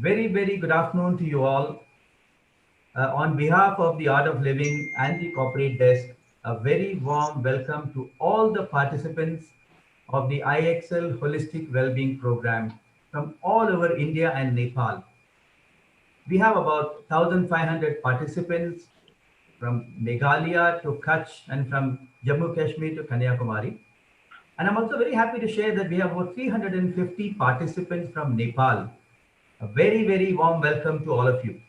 Very good afternoon to you all. On behalf of the Art of Living and the Corporate Desk, a very warm welcome to all the participants of the IXL Holistic Wellbeing Program from all over India and Nepal. We have about 1,500 participants from Meghalaya to Kutch and from Jammu Kashmir to Kanyakumari. And I'm also very happy to share that we have over 350 participants from Nepal. A very warm welcome to all of you.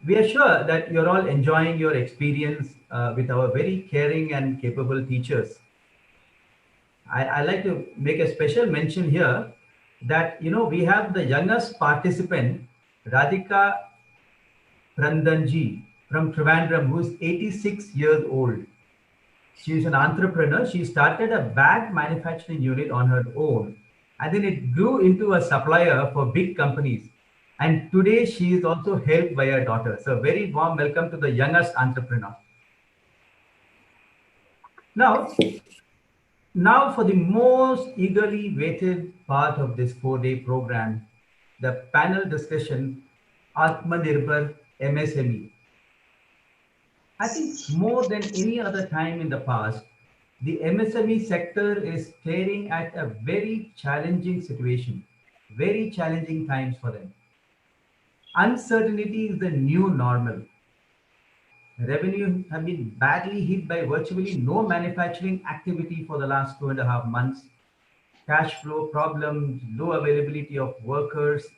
We are sure that you're all enjoying your experience with our very caring and capable teachers. I like to make a special mention here that, we have the youngest participant, Radhika Prandanji from Trivandrum, who is 86 years old. She is an entrepreneur. She started a bag manufacturing unit on her own, and then it grew into a supplier for big companies. And today she is also helped by her daughter. So very warm welcome to the youngest entrepreneur. Now for the most eagerly waited part of this 4-day program, the panel discussion, Atmanirbhar MSME. I think more than any other time in the past, the MSME sector is staring at a very challenging situation, very challenging times for them. Uncertainty is the new normal. Revenues have been badly hit by virtually no manufacturing activity for the last 2.5 months. Cash flow problems, low availability of workers,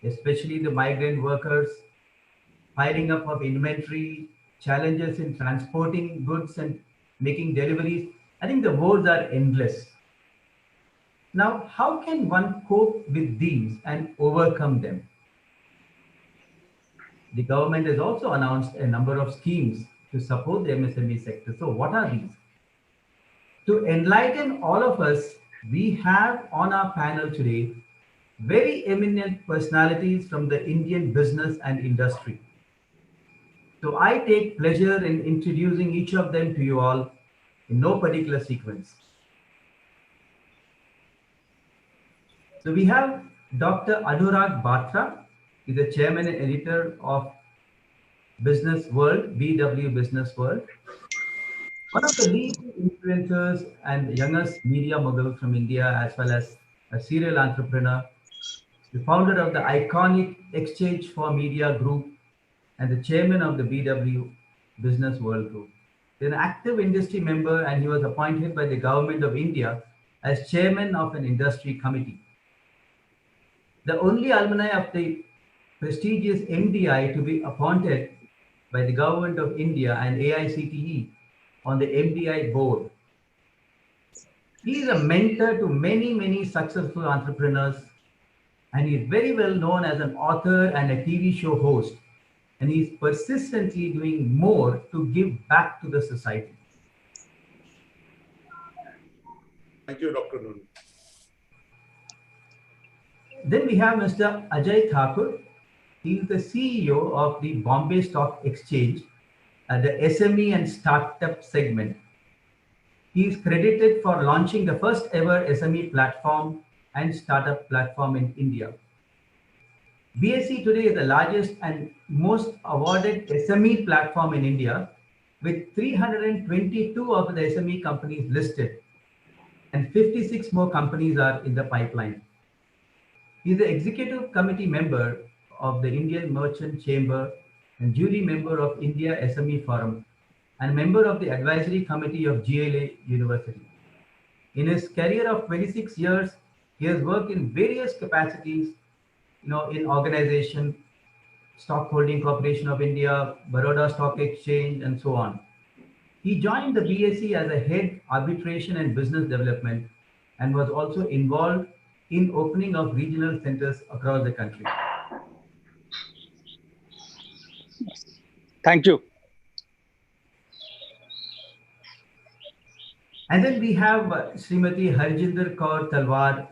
especially the migrant workers, piling up of inventory, challenges in transporting goods and making deliveries. I think the woes are endless. Now, how can one cope with these and overcome them? The government has also announced a number of schemes to support the MSME sector. So what are these? To enlighten all of us, we have on our panel today very eminent personalities from the Indian business and industry. So I take pleasure in introducing each of them to you all in no particular sequence. So we have Dr. Anurag Batra, is the chairman and editor of Business World, BW Business World. One of the leading influencers and youngest media mogul from India, as well as a serial entrepreneur, the founder of the iconic Exchange for Media Group, and the chairman of the BW Business World Group. He's an active industry member, and he was appointed by the government of India as chairman of an industry committee. The only alumni of the prestigious MDI to be appointed by the government of India and AICTE on the MDI board. He is a mentor to many successful entrepreneurs, and he is very well known as an author and a TV show host. And he is persistently doing more to give back to the society. Thank you, Dr. Nun. Then we have Mr. Ajay Thakur. He is the CEO of the Bombay Stock Exchange at the SME and Startup segment. He is credited for launching the first ever SME platform and startup platform in India. BSE today is the largest and most awarded SME platform in India, with 322 of the SME companies listed, and 56 more companies are in the pipeline. He is the executive committee member of the Indian Merchant Chamber and jury member of India SME Forum, and member of the advisory committee of GLA University. In his career of 26 years, he has worked in various capacities, in organization, Stock Holding Corporation of India, Baroda Stock Exchange, and so on. He joined the BSE as a head arbitration and business development, and was also involved in opening of regional centers across the country. Thank you. And then we have Srimati Harjinder Kaur Talwar,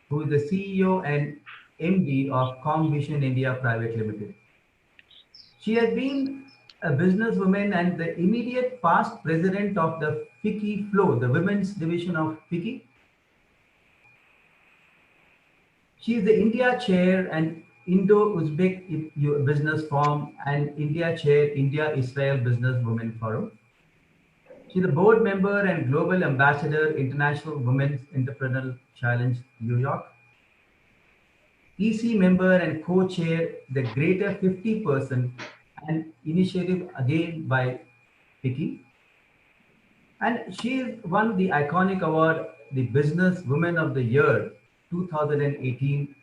who is the CEO and MD of ComVision India Private Limited. She has been a businesswoman and the immediate past president of the FICCI Flow, the women's division of FICCI. She is the India Chair and Indo-Uzbek Business Forum and India Chair India-Israel Business Women Forum. She is the board member and global ambassador, International Women's Entrepreneurial Challenge, New York. EC member and co-chair the Greater 50% and initiative again by Vicky. And she won the iconic award, the Business Women of the Year 2018,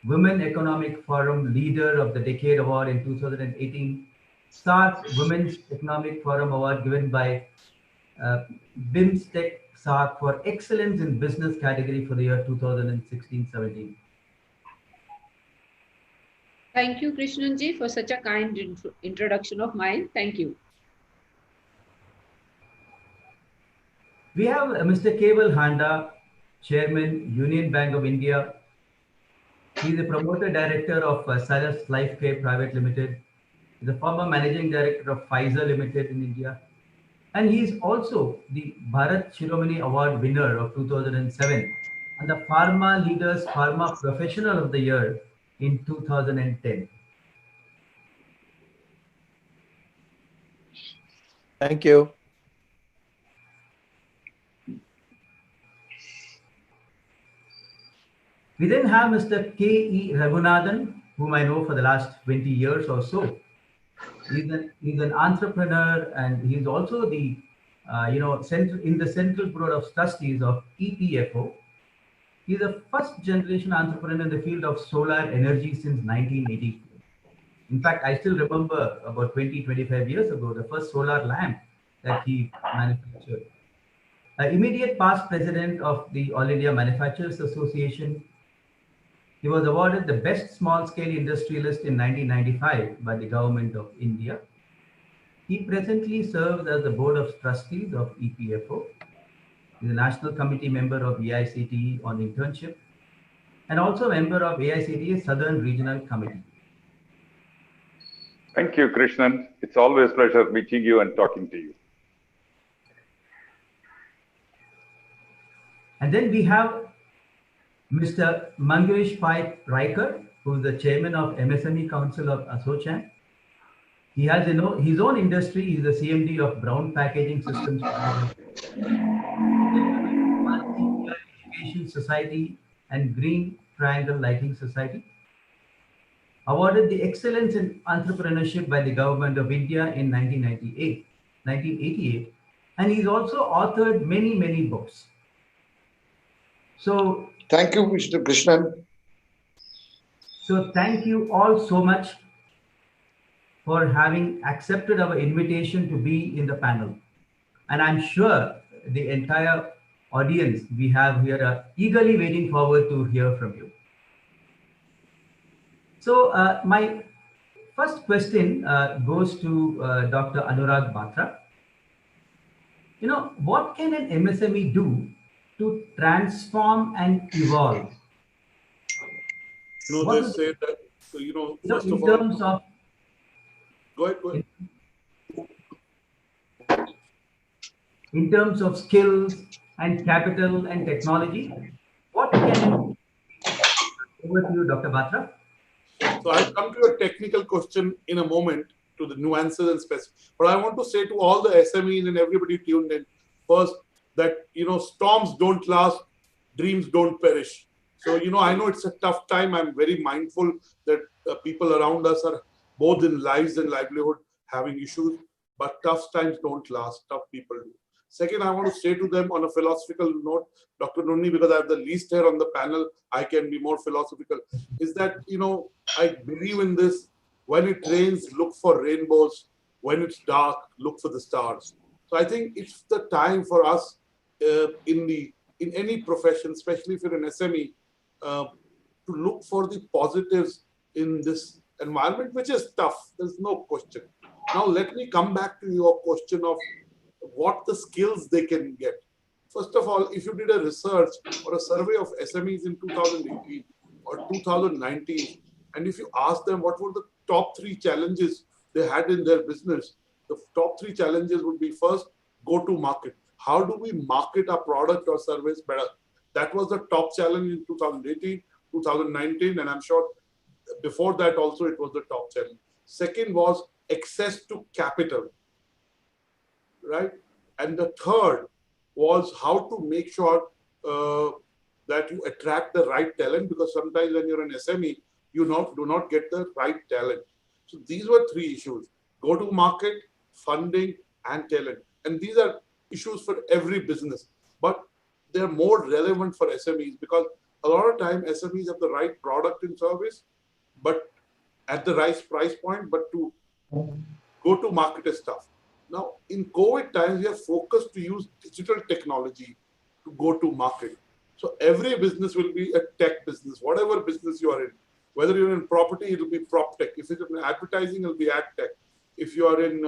Women Economic Forum Leader of the Decade Award in 2018, SARC Women's Economic Forum Award given by BIMSTEC SARC for Excellence in Business category for the year 2016-17. Thank you, Krishnanji, for such a kind introduction of mine. Thank you. We have Mr. Keval Handa, Chairman, Union Bank of India. He is the promoter director of Cyrus Lifecare Private Limited. He is the former managing director of Pfizer Limited in India. And he is also the Bharat Shiromani Award winner of 2007 and the Pharma Leaders Pharma Professional of the Year in 2010. Thank you. We then have Mr. K.E. Raghunathan, whom I know for the last 20 years or so. He's an entrepreneur, and he's also the in the Central Board of Trustees of EPFO. He's a first generation entrepreneur in the field of solar energy since 1980. In fact, I still remember about 25 years ago, the first solar lamp that he manufactured. Immediate past president of the All India Manufacturers Association. He was awarded the Best Small Scale Industrialist in 1995 by the Government of India. He presently serves as the Board of Trustees of EPFO. He is a National Committee member of AICTE on Internship and also a member of AICTE Southern Regional Committee. Thank you, Krishnan. It's always a pleasure meeting you and talking to you. And then we have Mr. Mangesh Pai Riker, who is the chairman of MSME Council of Assocham. He has his own industry. He's the CMD of Brown Packaging Systems. Education Society and Green Triangle Lighting Society. Awarded the Excellence in Entrepreneurship by the Government of India in 1988. And he's also authored many books. So thank you, Mr. Krishnan. So thank you all so much for having accepted our invitation to be in the panel. And I'm sure the entire audience we have here are eagerly waiting forward to hear from you. So my first question goes to Dr. Anurag Batra. What can an MSME do to transform and evolve? They say that, first of all, terms of, go ahead. In terms of skills and capital and technology, what can over to you, Dr. Batra? So I'll come to your technical question in a moment, to the nuances and specifics. But I want to say to all the SMEs and everybody tuned in, first, that storms don't last, dreams don't perish. So I know it's a tough time. I'm very mindful that people around us are both in lives and livelihood having issues, but tough times don't last. Tough people do. Second, I want to say to them on a philosophical note, Dr. Nunni, because I have the least hair on the panel, I can be more philosophical, is that, I believe in this. When it rains, look for rainbows. When it's dark, look for the stars. So I think it's the time for us in any profession, especially if you're an SME, to look for the positives in this environment, which is tough. There's no question. Now, let me come back to your question of what the skills they can get. First of all, if you did a research or a survey of SMEs in 2018 or 2019, and if you ask them what were the top 3 challenges they had in their business, the top 3 challenges would be: first, go to market. How do we market our product or service better? That was the top challenge in 2018. 2019, and I'm sure before that also it was the top challenge. Second was access to capital, right? And the third was how to make sure that you attract the right talent, because sometimes when you're an SME, you do not get the right talent. So these were three issues: go to market, funding, and talent. And these are issues for every business, but they're more relevant for SMEs because a lot of time SMEs have the right product and service, but at the right price point, but to go to market is tough. Now, in COVID times, we are focused to use digital technology to go to market. So every business will be a tech business, whatever business you are in. Whether you're in property, it will be prop tech. If it's in advertising, it will be ad tech. If you are in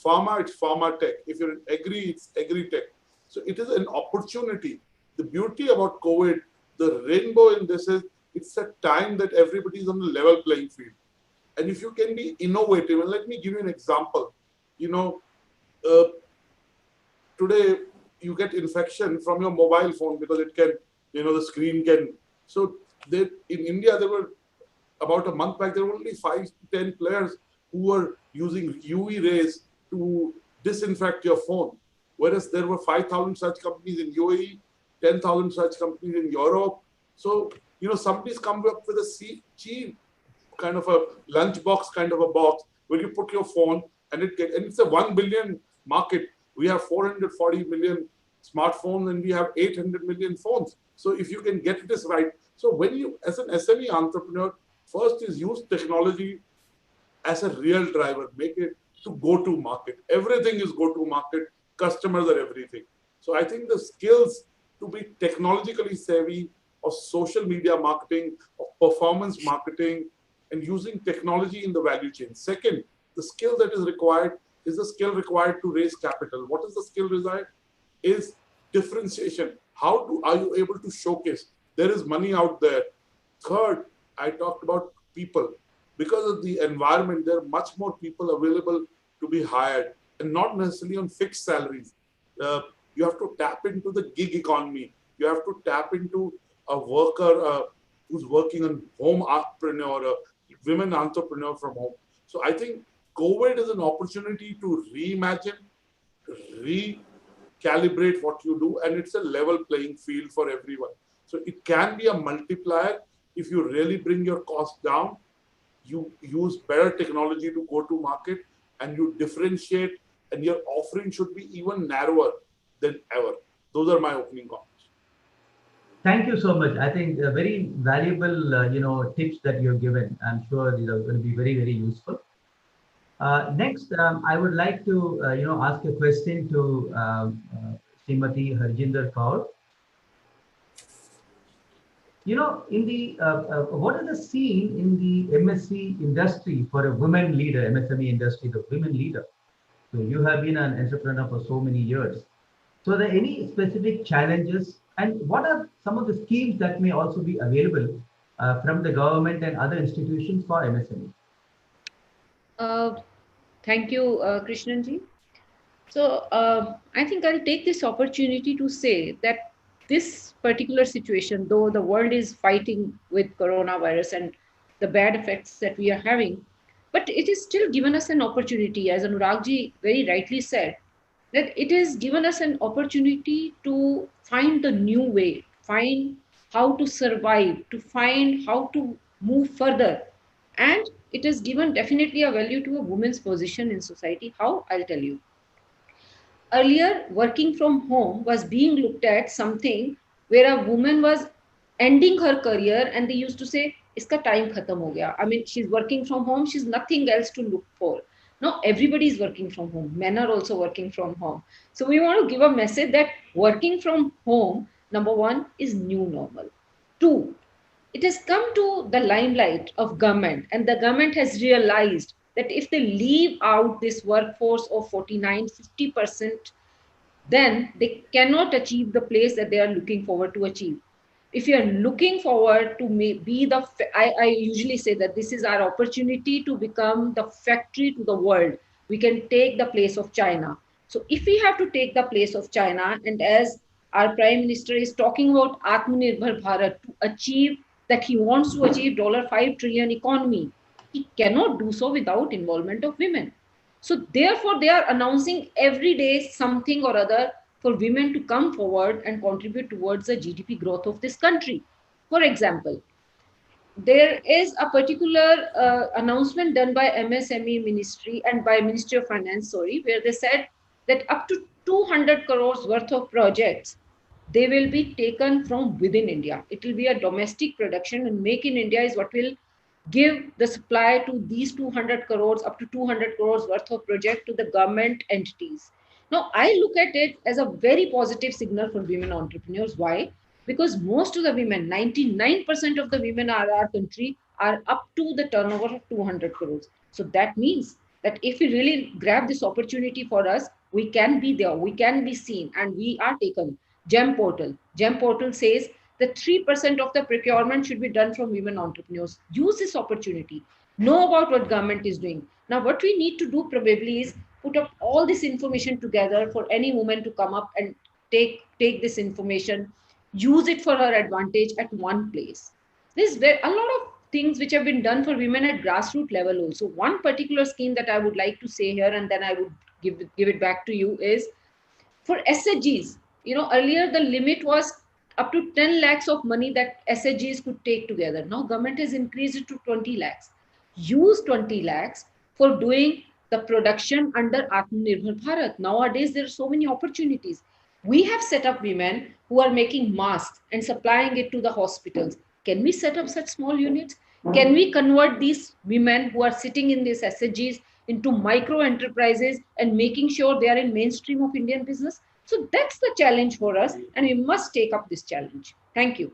pharma, it's pharma tech. If you're in agri, it's agri tech. So it is an opportunity. The beauty about COVID, the rainbow in this is it's a time that everybody is on the level playing field. And if you can be innovative, and let me give you an example. You know, today you get infection from your mobile phone because it can, the screen can. So in India, there were about a month back, there were only 5 to 10 players who were using UV rays to disinfect your phone. Whereas there were 5,000 such companies in UAE, 10,000 such companies in Europe. So, somebody's come up with a cheap kind of a lunchbox kind of a box where you put your phone and it's a 1 billion market. We have 440 million smartphones and we have 800 million phones. So if you can get this right. So when you, as an SME entrepreneur, first is use technology as a real driver, make it to go to market. Everything is go to market. Customers are everything. So I think the skills to be technologically savvy of social media marketing, of performance marketing, and using technology in the value chain. Second, the skill that is required is the skill required to raise capital. What is the skill required? Is differentiation. How are you able to showcase? There is money out there. Third, I talked about people. Because of the environment, there are much more people available to be hired and not necessarily on fixed salaries. You have to tap into the gig economy. You have to tap into a worker who's working on home entrepreneur, a women entrepreneur from home. So I think COVID is an opportunity to reimagine, recalibrate what you do, and it's a level playing field for everyone. So it can be a multiplier if you really bring your costs down, you use better technology to go to market, and you differentiate, and your offering should be even narrower than ever. Those are my opening comments. Thank you so much. I think very valuable, tips that you've given. I'm sure these are going to be very, very useful. Next, I would like to, ask a question to Srimati Harjinder Kaur. In the what is the scene in the MSc industry for a women leader, MSME industry, the women leader? So you have been an entrepreneur for so many years. So are there any specific challenges, and what are some of the schemes that may also be available from the government and other institutions for MSME? Thank you, Krishnanji. So I think I'll take this opportunity to say that this particular situation, though the world is fighting with coronavirus and the bad effects that we are having, but it is still given us an opportunity, as Anuragji very rightly said, that it has given us an opportunity to find the new way, find how to survive, to find how to move further. And it has given definitely a value to a woman's position in society. How? I'll tell you. Earlier, working from home was being looked at something where a woman was ending her career and they used to say, iska time khatam ho gaya. I mean, she's working from home, she's nothing else to look for. Now, everybody is working from home. Men are also working from home. So we want to give a message that working from home, number one, is new normal. Two, it has come to the limelight of government, and the government has realized that if they leave out this workforce of 49-50%, then they cannot achieve the place that they are looking forward to achieve. If you are looking forward to be I usually say that this is our opportunity to become the factory to the world. We can take the place of China. So if we have to take the place of China, and as our Prime Minister is talking about Atmanirbhar Bharat, to achieve that he wants to achieve $5 trillion economy, he cannot do so without involvement of women. So therefore, they are announcing every day something or other for women to come forward and contribute towards the GDP growth of this country. For example, there is a particular announcement done by MSME ministry and by Ministry of Finance, sorry, where they said that up to 200 crores worth of projects, they will be taken from within India. It will be a domestic production, and Make in India is what will give the supply to these 200 crores, up to 200 crores worth of project to the government entities. Now, I look at it as a very positive signal for women entrepreneurs. Why? Because most of the women, 99% of the women in our country are up to the turnover of 200 crores. So that means that if we really grab this opportunity for us, we can be there, we can be seen, and we are taken. GEM portal. GEM portal says that 3% of the procurement should be done from women entrepreneurs. Use this opportunity. Know about what government is doing. Now, what we need to do probably is put up all this information together for any woman to come up and take this information, use it for her advantage at one place. There's a lot of things which have been done for women at grassroots level also. One particular scheme that I would like to say here, and then I would give it back to you, is for SHGs. Earlier the limit was up to 10 lakhs of money that SHGs could take together. Now government has increased it to 20 lakhs. Use 20 lakhs for doing the production under Atmanirbhar Bharat. Nowadays, there are so many opportunities. We have set up women who are making masks and supplying it to the hospitals. Can we set up such small units? Can we convert these women who are sitting in these SHGs into micro enterprises and making sure they are in mainstream of Indian business? So that's the challenge for us, and we must take up this challenge. Thank you.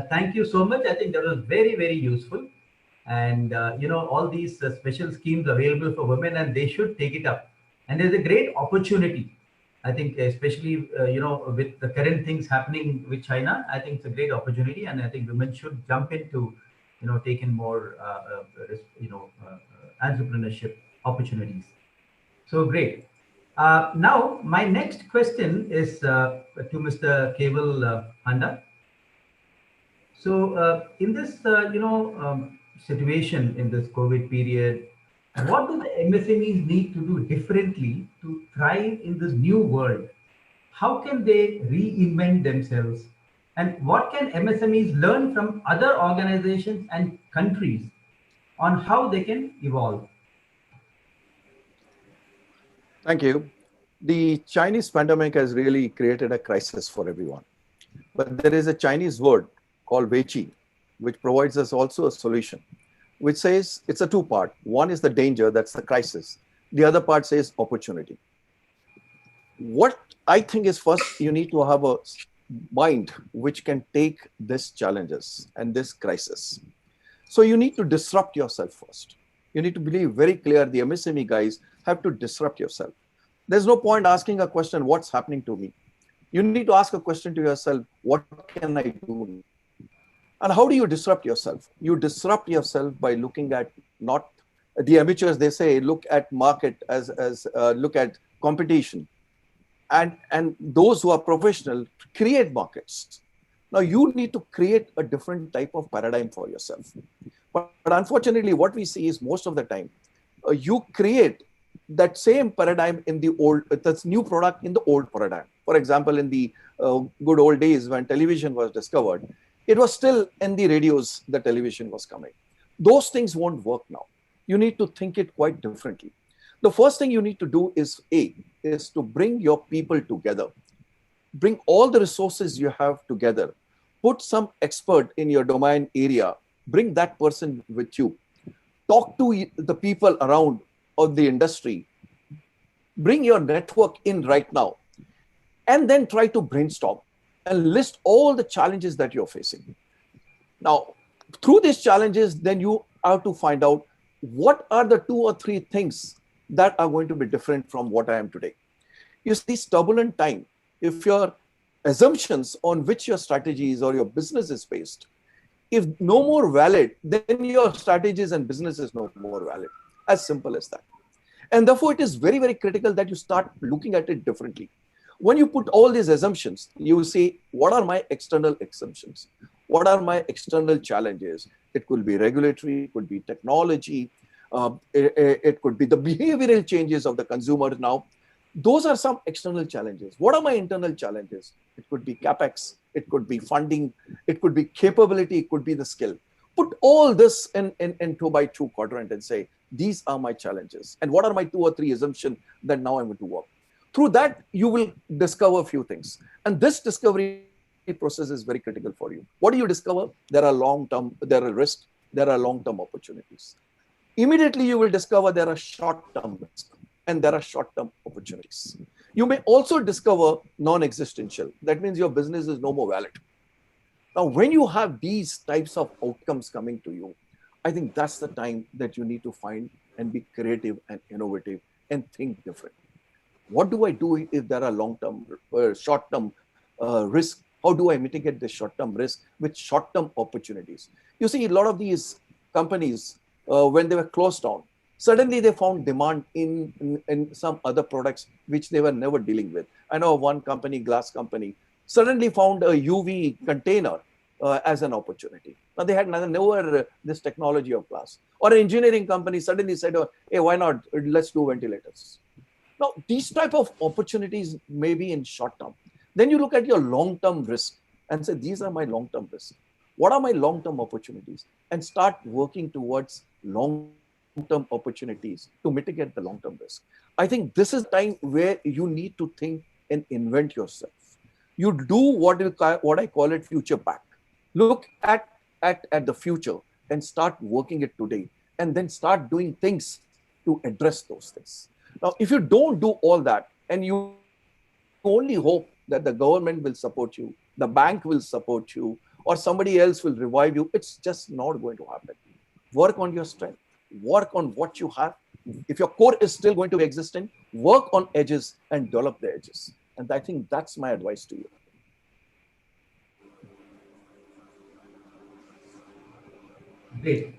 Thank you so much. I think that was very, very useful. And, all these special schemes available for women, and they should take it up. And there's a great opportunity. I think, especially, with the current things happening with China, I think it's a great opportunity. And I think women should jump into, take in more, entrepreneurship opportunities. So great. Now, my next question is to Mr. Keval Handa. So in this, situation in this COVID period, what do the MSMEs need to do differently to thrive in this new world? How can they reinvent themselves? And what can MSMEs learn from other organizations and countries on how they can evolve? Thank you. The Chinese pandemic has really created a crisis for everyone. But there is a Chinese word called Weiqi, which provides us also a solution, which says it's a two-part. One is the danger, that's the crisis. The other part says opportunity. What I think is, first, you need to have a mind which can take these challenges and this crisis. So you need to disrupt yourself first. You need to believe very clear, the MSME guys have to disrupt yourself. There's no point asking a question, what's happening to me? You need to ask a question to yourself, what can I do? And how do you disrupt yourself? You disrupt yourself by looking at, not the amateurs, they say, look at market as look at competition. And those who are professional, create markets. Now you need to create a different type of paradigm for yourself. But unfortunately, what we see is most of the time, you create that same paradigm in the old, that's new product in the old paradigm. For example, in the good old days when television was discovered, it was still in the radios, the television was coming. Those things won't work now. You need to think it quite differently. The first thing you need to do is to bring your people together. Bring all the resources you have together. Put some expert in your domain area. Bring that person with you. Talk to the people around of the industry. Bring your network in right now. And then try to brainstorm and list all the challenges that you're facing. Now, through these challenges, then you have to find out what are the 2 or 3 things that are going to be different from what I am today. You see, this turbulent time, if your assumptions on which your strategies or your business is based, if no more valid, then your strategies and business is no more valid. As simple as that. And therefore, it is very, very critical that you start looking at it differently. When you put all these assumptions, you see, what are my external assumptions? What are my external challenges? It could be regulatory, it could be technology, it could be the behavioral changes of the consumers now. Those are some external challenges. What are my internal challenges? It could be capex, it could be funding, it could be capability, it could be the skill. Put all this in 2x2 quadrant and say, these are my challenges. And what are my 2 or 3 assumptions that now I'm going to work? Through that, you will discover a few things. And this discovery process is very critical for you. What do you discover? There are risks, there are long-term opportunities. Immediately, you will discover there are short-term risks and there are short-term opportunities. You may also discover non-existential. That means your business is no more valid. Now, when you have these types of outcomes coming to you, I think that's the time that you need to find and be creative and innovative and think different. What do I do if there are long-term, short-term risks? How do I mitigate the short-term risk with short-term opportunities? You see, a lot of these companies, when they were closed down, suddenly they found demand in some other products which they were never dealing with. I know one company, glass company, suddenly found a UV container as an opportunity. Now they had never this technology of glass. Or an engineering company suddenly said, oh, hey, why not? Let's do ventilators. Now, these type of opportunities may be in short term. Then you look at your long-term risk and say, these are my long-term risks. What are my long-term opportunities? And start working towards long-term opportunities to mitigate the long-term risk. I think this is time where you need to think and invent yourself. You do what I call it future back. Look at the future and start working it today, and then start doing things to address those things. Now, if you don't do all that and you only hope that the government will support you, the bank will support you, or somebody else will revive you, it's just not going to happen. Work on your strength. Work on what you have. If your core is still going to be existing, work on edges and develop the edges. And I think that's my advice to you. Great.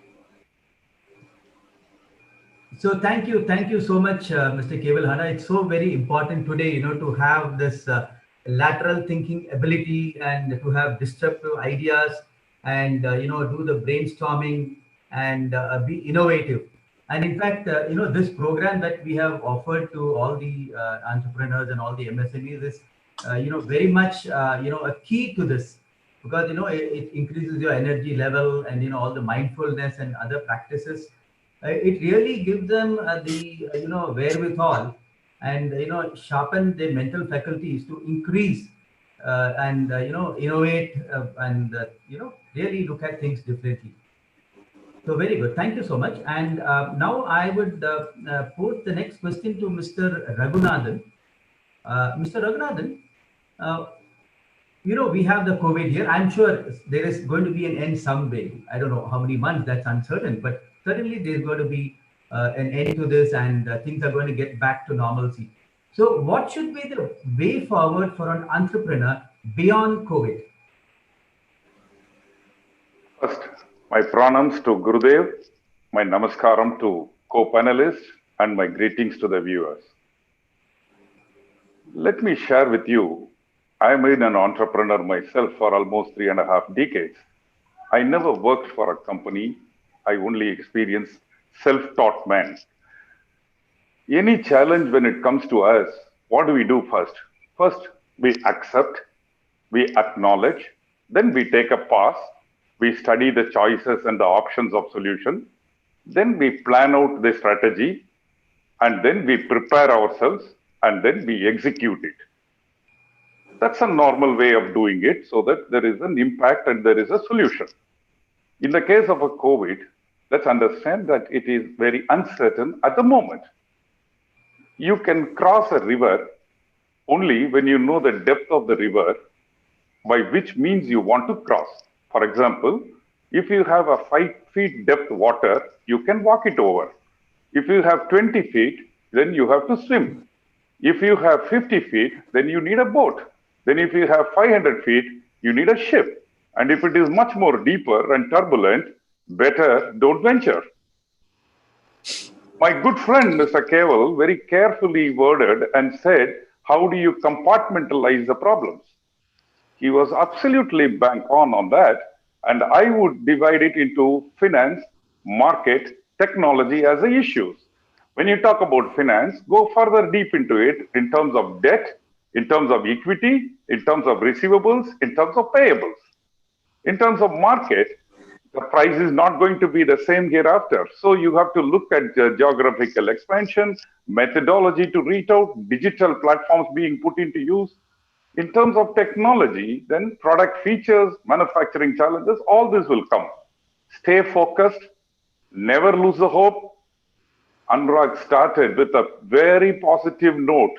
So thank you so much, Mr. Keval Hana. It's so very important today, to have this lateral thinking ability and to have disruptive ideas and do the brainstorming and be innovative. And in fact, this program that we have offered to all the entrepreneurs and all the MSMEs is, very much, a key to this, because it increases your energy level and all the mindfulness and other practices. It really gives them the wherewithal and sharpen their mental faculties to increase and innovate and really look at things differently. So very good. Thank you so much. And now I would put the next question to Mr. Raghunathan. Mr. Raghunathan, we have the COVID here. I'm sure there is going to be an end someday. I don't know how many months, that's uncertain, but certainly there's going to be an end to this, and things are going to get back to normalcy. So what should be the way forward for an entrepreneur beyond COVID? First, my pranams to Gurudev, my namaskaram to co-panelists, and my greetings to the viewers. Let me share with you, I've been an entrepreneur myself for almost 3.5 decades. I never worked for a company. I only experienced self-taught man. Any challenge when it comes to us, what do we do first? First, we accept, we acknowledge, then we take a pause, we study the choices and the options of solution, then we plan out the strategy, and then we prepare ourselves, and then we execute it. That's a normal way of doing it, so that there is an impact and there is a solution. In the case of a COVID, let's understand that it is very uncertain at the moment. You can cross a river only when you know the depth of the river, by which means you want to cross. For example, if you have a 5 feet depth water, you can walk it over. If you have 20 feet, then you have to swim. If you have 50 feet, then you need a boat. Then if you have 500 feet, you need a ship. And if it is much more deeper and turbulent, better don't venture. My good friend, Mr. Keval, very carefully worded and said, how do you compartmentalize the problems? He was absolutely bang on that. And I would divide it into finance, market, technology as the issues. When you talk about finance, go further deep into it in terms of debt, in terms of equity, in terms of receivables, in terms of payables. In terms of market, the price is not going to be the same hereafter. So you have to look at geographical expansion, methodology to reach out, digital platforms being put into use. In terms of technology, then product features, manufacturing challenges, all this will come. Stay focused, never lose the hope. Anurag started with a very positive note.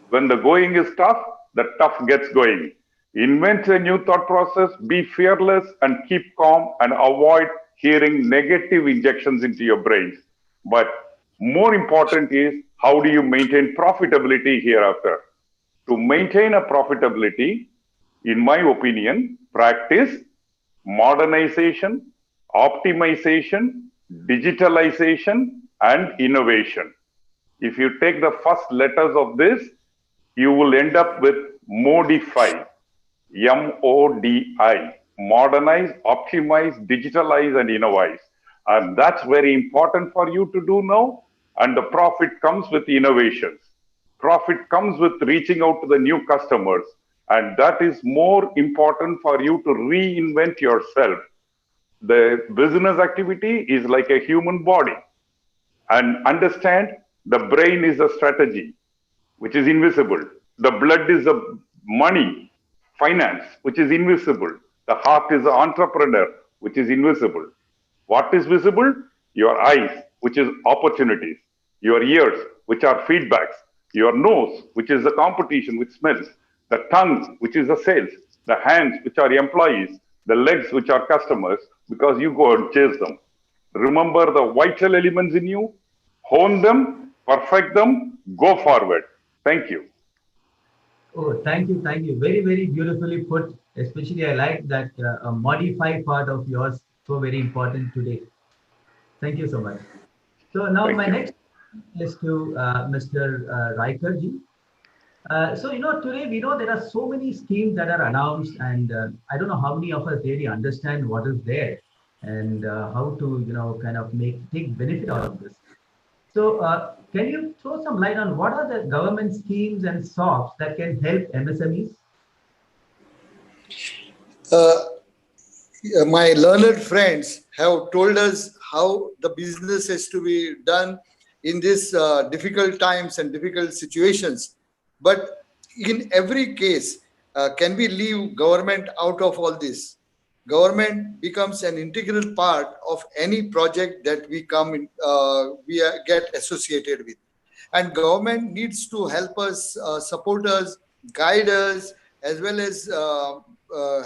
When the going is tough, the tough gets going. Invent a new thought process, be fearless and keep calm and avoid hearing negative injections into your brains. But more important is, how do you maintain profitability hereafter? To maintain a profitability, in my opinion, practice modernization, optimization, digitalization, and innovation. If you take the first letters of this, you will end up with modify, MODI, modernize, optimize, digitalize, and innovate. And that's very important for you to do now. And the profit comes with innovations. Profit comes with reaching out to the new customers. And that is more important for you to reinvent yourself. The business activity is like a human body. And understand the brain is a strategy, which is invisible. The blood is the money, finance, which is invisible. The heart is the entrepreneur, which is invisible. What is visible? Your eyes, which is opportunities. Your ears, which are feedbacks. Your nose, which is the competition, which smells. The tongue, which is the sales. The hands, which are employees. The legs, which are customers, because you go and chase them. Remember the vital elements in you, hone them, perfect them, go forward. Thank you. Oh, thank you, thank you. Very, very beautifully put. Especially, I like that modify part of yours. So very important today. Thank you so much. So now Thank my you. next is to Mr. Raikarji. So, today we know there are so many schemes that are announced, and I don't know how many of us really understand what is there and how to, kind of take benefit out of this. So, can you throw some light on what are the government schemes and SOPs that can help MSMEs? My learned friends have told us how the business is to be done in these difficult times and difficult situations. But in every case, can we leave government out of all this? Government becomes an integral part of any project that we get associated with. And government needs to help us, support us, guide us, as well as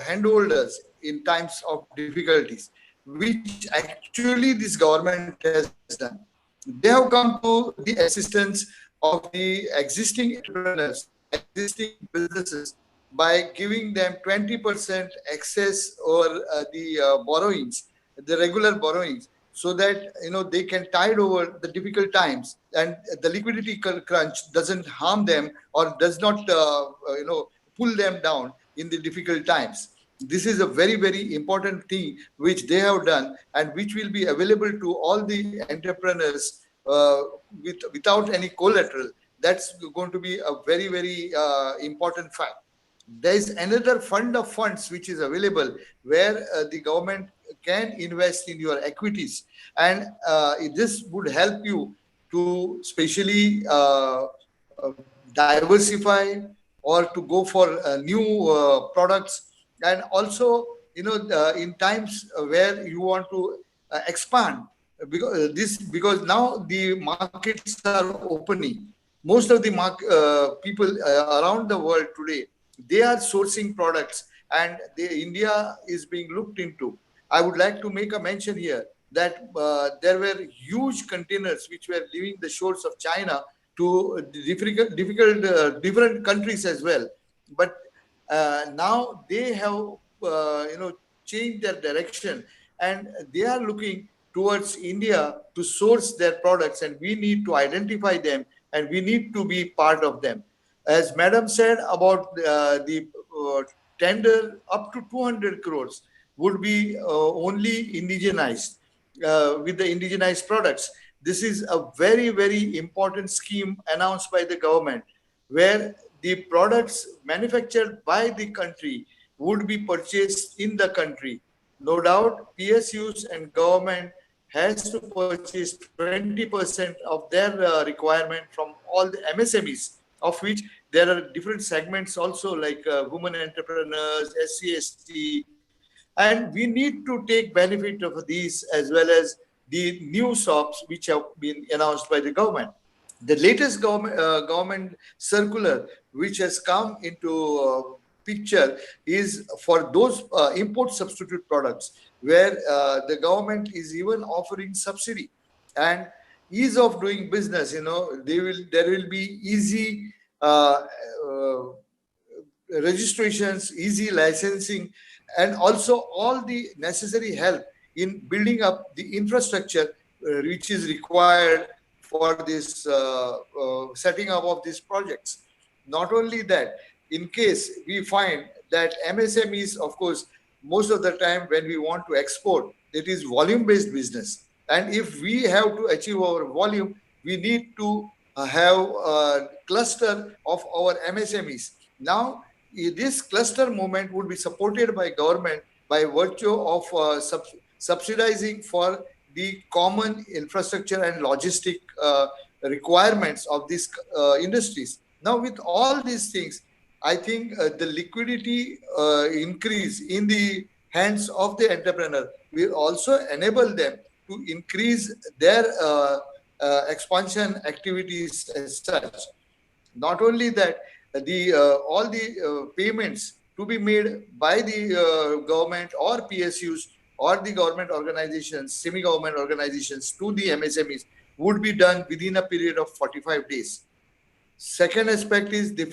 handhold us in times of difficulties, which actually this government has done. They have come to the assistance of the existing entrepreneurs, existing businesses, by giving them 20% access over the borrowings, the regular borrowings, so that they can tide over the difficult times, and the liquidity crunch doesn't harm them or does not pull them down in the difficult times. This is a very, very important thing which they have done, and which will be available to all the entrepreneurs without any collateral. That's going to be a very, very important fact. There is another fund of funds which is available, where the government can invest in your equities, and this would help you to specially diversify or to go for new products, and also in times where you want to expand, because now the markets are opening. Most of the people around the world today, they are sourcing products, and India is being looked into. I would like to make a mention here that there were huge containers which were leaving the shores of China to different countries as well. But now they have changed their direction, and they are looking towards India to source their products, and we need to identify them and we need to be part of them. As Madam said about the tender, up to 200 crores would be only indigenized with the indigenized products. This is a very, very important scheme announced by the government, where the products manufactured by the country would be purchased in the country. No doubt, PSUs and government has to purchase 20% of their requirement from all the MSMEs, of which there are different segments also, like women entrepreneurs, SC, ST, and we need to take benefit of these as well as the new shops which have been announced by the government. The latest government circular which has come into picture is for those import substitute products, where the government is even offering subsidy and ease of doing business. There will be easy registrations, easy licensing, and also all the necessary help in building up the infrastructure which is required for this setting up of these projects. Not only that, in case we find that MSMEs, of course, most of the time when we want to export, it is volume-based business. And if we have to achieve our volume, we need to have a cluster of our MSMEs. Now, this cluster movement would be supported by government by virtue of subsidizing for the common infrastructure and logistic requirements of these industries. Now, with all these things, I think the liquidity increase in the hands of the entrepreneur will also enable them to increase their expansion activities as such. Not only that, all the payments to be made by the government or PSUs or the government organizations, semi-government organizations to the MSMEs would be done within a period of 45 days. Second aspect is the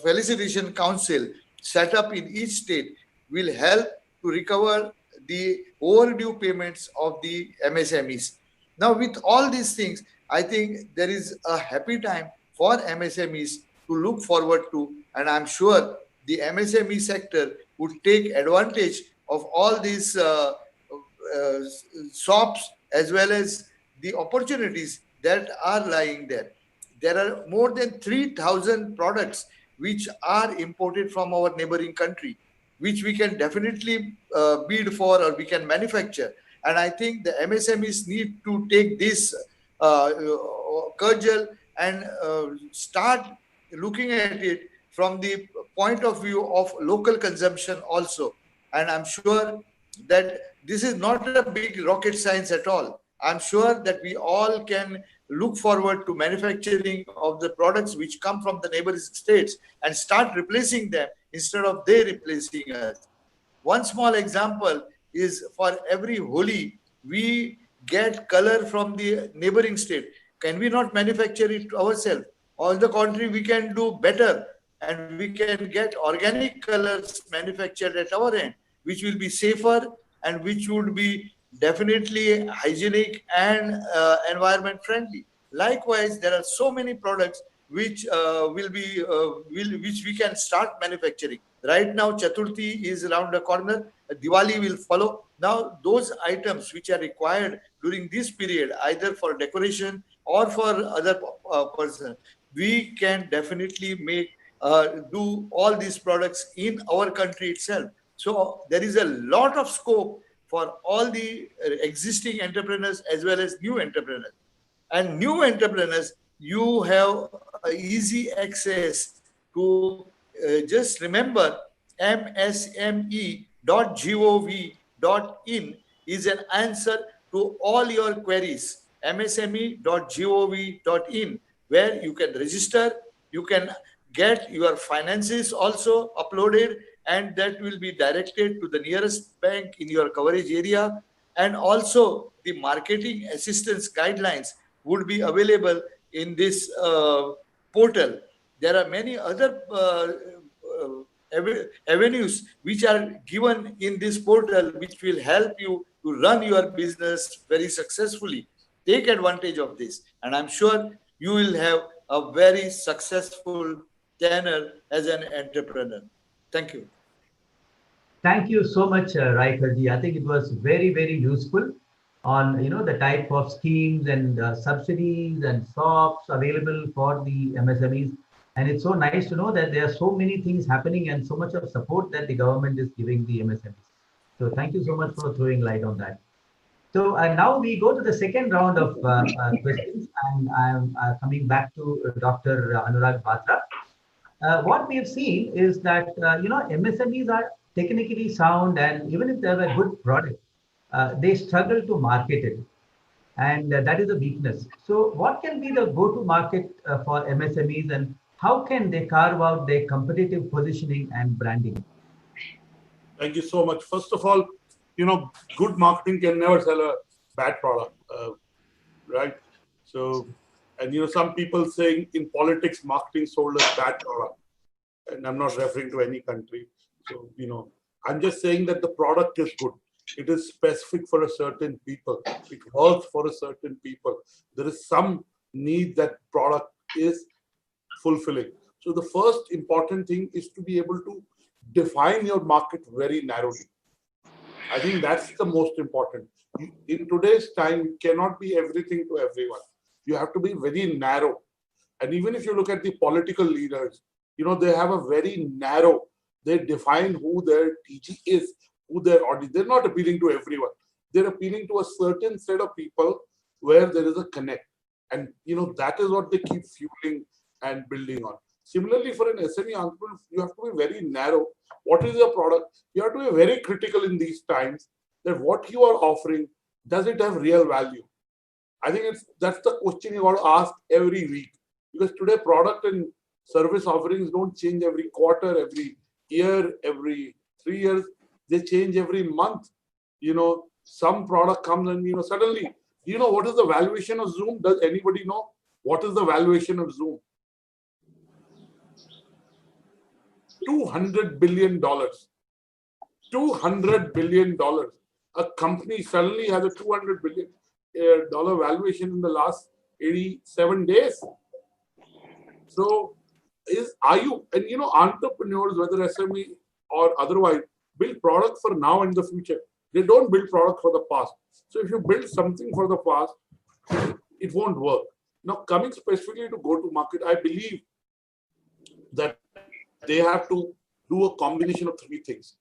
Felicitation Council set up in each state will help to recover the overdue payments of the MSMEs. Now, with all these things, I think there is a happy time for MSMEs to look forward to, and I'm sure the MSME sector would take advantage of all these shops as well as the opportunities that are lying there. There are more than 3,000 products which are imported from our neighboring country, which we can definitely bid for or we can manufacture. And I think the MSMEs need to take this cudgel and start looking at it from the point of view of local consumption also. And I'm sure that this is not a big rocket science at all. I'm sure that we all can look forward to manufacturing of the products which come from the neighboring states and start replacing them instead of they replacing us. One small example is for every Holi, we get color from the neighboring state. Can we not manufacture it ourselves? On the contrary, we can do better and we can get organic colors manufactured at our end, which will be safer and which would be definitely hygienic and environment friendly. Likewise, there are so many products which which we can start manufacturing. Right now, Chaturthi is around the corner. Diwali will follow. Now, those items which are required during this period, either for decoration or for other person, we can definitely make do all these products in our country itself. So there is a lot of scope for all the existing entrepreneurs as well as new entrepreneurs. And new entrepreneurs, you have easy access to just remember msme.gov.in is an answer to all your queries. msme.gov.in, where you can register, you can get your finances also uploaded, and that will be directed to the nearest bank in your coverage area. And also the marketing assistance guidelines would be available in this portal. There are many other avenues which are given in this portal which will help you to run your business very successfully. Take advantage of this, and I'm sure you will have a very successful tenure as an entrepreneur. Thank you. Thank you so much, Raikarji. I think it was very, very useful on the type of schemes and subsidies and SOPs available for the MSMEs. And it's so nice to know that there are so many things happening and so much of support that the government is giving the MSMEs. So thank you so much for throwing light on that. So now we go to the second round of questions, and I'm coming back to Dr. Anurag Batra. What we have seen is that MSMEs are technically sound, and even if they have a good product, they struggle to market it, and that is a weakness. So, what can be the go-to-market for MSMEs, and how can they carve out their competitive positioning and branding? Thank you so much. First of all, good marketing can never sell a bad product, right? So, and some people saying in politics, marketing sold a bad product. And I'm not referring to any country. So, I'm just saying that the product is good. It is specific for a certain people. It works for a certain people. There is some need that product is fulfilling. So the first important thing is to be able to define your market very narrowly. I think that's the most important. In today's time, you cannot be everything to everyone. You have to be very narrow. And even if you look at the political leaders, they have a very narrow, they define who their TG is, who their audience. They're not appealing to everyone. They're appealing to a certain set of people where there is a connect. And, that is what they keep fueling and building on. Similarly, for an SME entrepreneur, you have to be very narrow. What is your product? You have to be very critical in these times that what you are offering, does it have real value? I think that's the question you got to ask every week. Because today, product and service offerings don't change every quarter, every year, every 3 years. They change every month. Some product comes and, suddenly, what is the valuation of Zoom? Does anybody know? What is the valuation of Zoom? $200 billion. $200 billion. A company suddenly has a $200 billion valuation in the last 87 days. So, entrepreneurs, whether SME or otherwise, build product for now and the future. They don't build product for the past. So if you build something for the past, it won't work. Now, coming specifically to go-to-market, I believe that they have to do a combination of three things.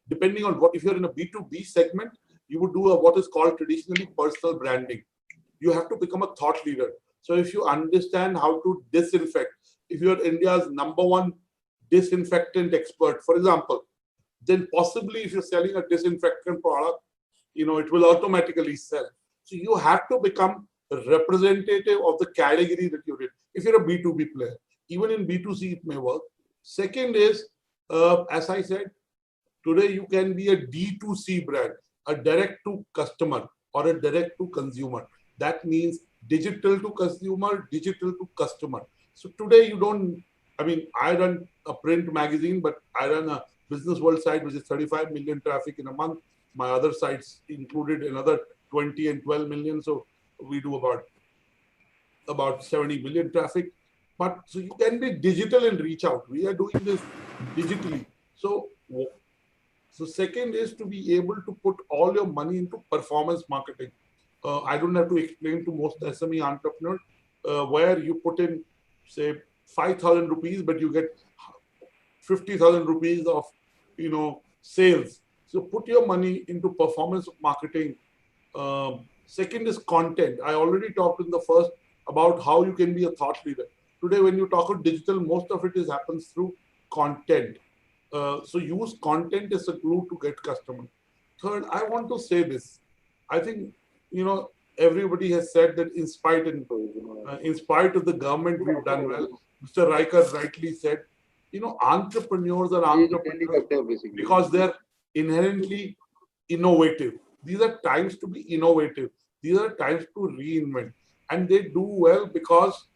Depending on if you're in a B2B segment, you would do what is called traditionally personal branding. You have to become a thought leader. So if you understand how to disinfect, if you're India's #1 disinfectant expert, for example, then possibly if you're selling a disinfectant product, it will automatically sell. So you have to become a representative of the category that you're in. If you're a B2B player, even in B2C, it may work. Second is, as I said, today you can be a D2C brand, a direct to customer or a direct to consumer. That means digital to consumer, digital to customer. So today I run a print magazine, but I run a Business World site, which is 35 million traffic in a month. My other sites included another 20 and 12 million. So we do about 70 million traffic. But so you can be digital and reach out. We are doing this digitally. So second is to be able to put all your money into performance marketing. I don't have to explain to most SME entrepreneurs where you put in, say, 5,000 rupees, but you get 50,000 rupees of, sales. So put your money into performance marketing. Second is content. I already talked in the first about how you can be a thought leader. Today, when you talk about digital, most of it happens through content. So use content as a glue to get customers. Third, I want to say this. I think, everybody has said that in spite of the government, we've done well. Mr. Riker rightly said, entrepreneurs are entrepreneurs because they're inherently innovative. These are times to be innovative. These are times to reinvent. And they do well because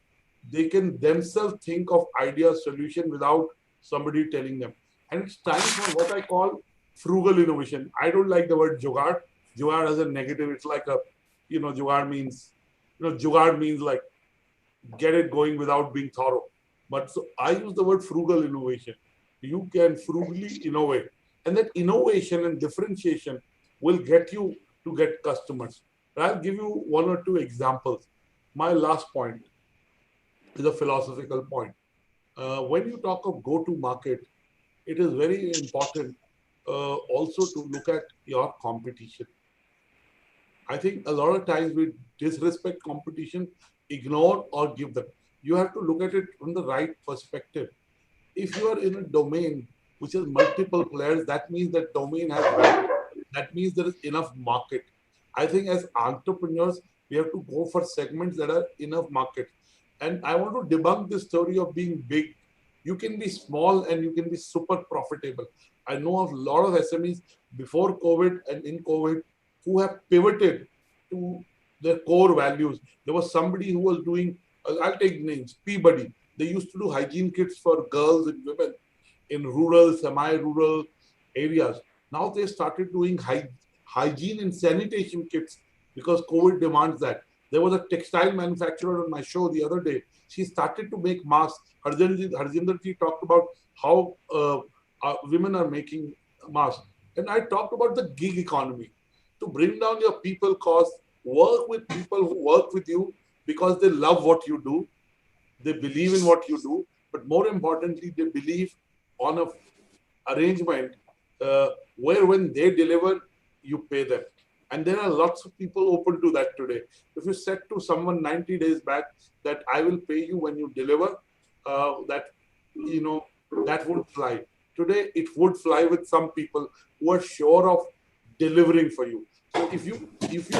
they can themselves think of idea solution without somebody telling them. And it's time for what I call frugal innovation. I don't like the word jugaad. Jugaad has a negative. It's like jugaad means like, get it going without being thorough. But so I use the word frugal innovation. You can frugally innovate, and that innovation and differentiation will get you to get customers. And I'll give you one or two examples. My last point is a philosophical point. When you talk of go-to-market, it is very important also to look at your competition. I think a lot of times we disrespect competition, ignore or give them. You have to look at it from the right perspective. If you are in a domain which has multiple players, that means that domain has value. That means there is enough market. I think as entrepreneurs, we have to go for segments that are enough market. And I want to debunk this story of being big. You can be small and you can be super profitable. I know of a lot of SMEs before COVID and in COVID who have pivoted to their core values. There was somebody who was doing, I'll take names, Peabody. They used to do hygiene kits for girls and women in rural, semi-rural areas. Now they started doing hygiene and sanitation kits because COVID demands that. There was a textile manufacturer on my show the other day. She started to make masks. Harjinder ji talked about how women are making masks. And I talked about the gig economy. To bring down your people costs, work with people who work with you because they love what you do, they believe in what you do, but more importantly, they believe on a arrangement where when they deliver, you pay them. And there are lots of people open to that today. If you said to someone 90 days back that I will pay you when you deliver, that that would fly. Today, it would fly with some people who are sure of delivering for you. So if you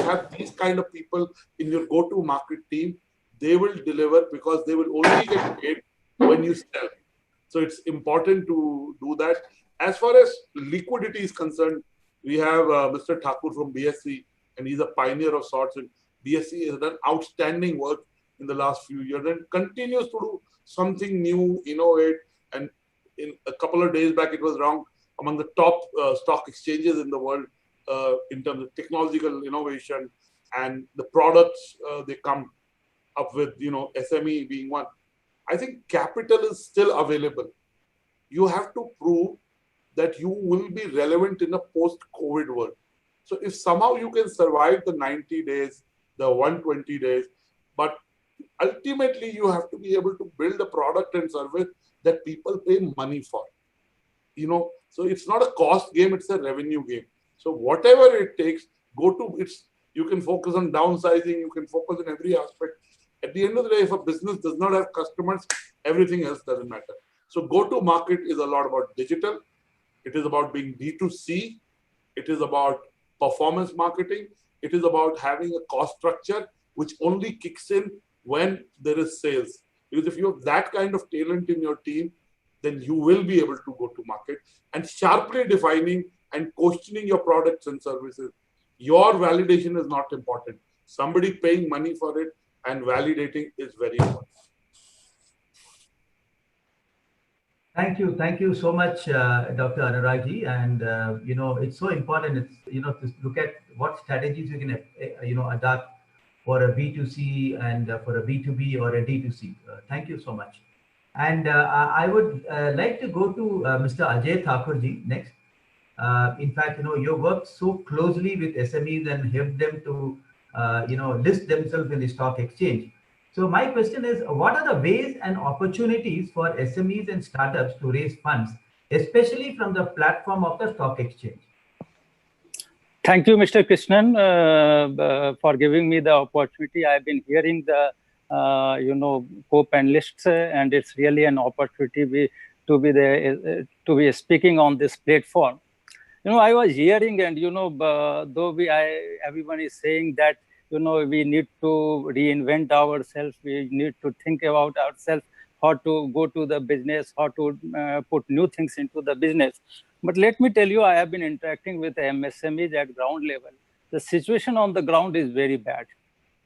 have these kind of people in your go-to-market team, they will deliver because they will only get paid when you sell. So it's important to do that. As far as liquidity is concerned, we have Mr. Thakur from BSC, and he's a pioneer of sorts. And BSC has done outstanding work in the last few years and continues to do something new, innovate. And in a couple of days back, it was ranked among the top stock exchanges in the world in terms of technological innovation and the products they come up with, SME being one. I think capital is still available. You have to prove that you will be relevant in a post-COVID world. So if somehow you can survive the 90 days, the 120 days, but ultimately you have to be able to build a product and service that people pay money for. So it's not a cost game, it's a revenue game. So whatever it takes, you can focus on downsizing, you can focus on every aspect. At the end of the day, if a business does not have customers, everything else doesn't matter. So go-to-market is a lot about digital. It is about being D2C. It is about performance marketing. It is about having a cost structure which only kicks in when there is sales. Because if you have that kind of talent in your team, then you will be able to go to market and sharply defining and questioning your products and services. Your validation is not important. Somebody paying money for it and validating is very important. Thank you so much, Dr. Anuragji. And it's so important. It's to look at what strategies you can adapt for a B2C and for a B2B or a D2C. Thank you so much. And I would like to go to Mr. Ajay Thakurji next. In fact, you worked so closely with SMEs and helped them to list themselves in the stock exchange. So my question is, what are the ways and opportunities for SMEs and startups to raise funds, especially from the platform of the stock exchange? Thank you, Mr. Krishnan, for giving me the opportunity. I've been hearing the, co-panelists, and it's really an opportunity to be speaking on this platform. I was hearing, and though everyone is saying that we need to reinvent ourselves, we need to think about ourselves, how to go to the business, how to put new things into the business. But let me tell you, I have been interacting with MSMEs at ground level. The situation on the ground is very bad.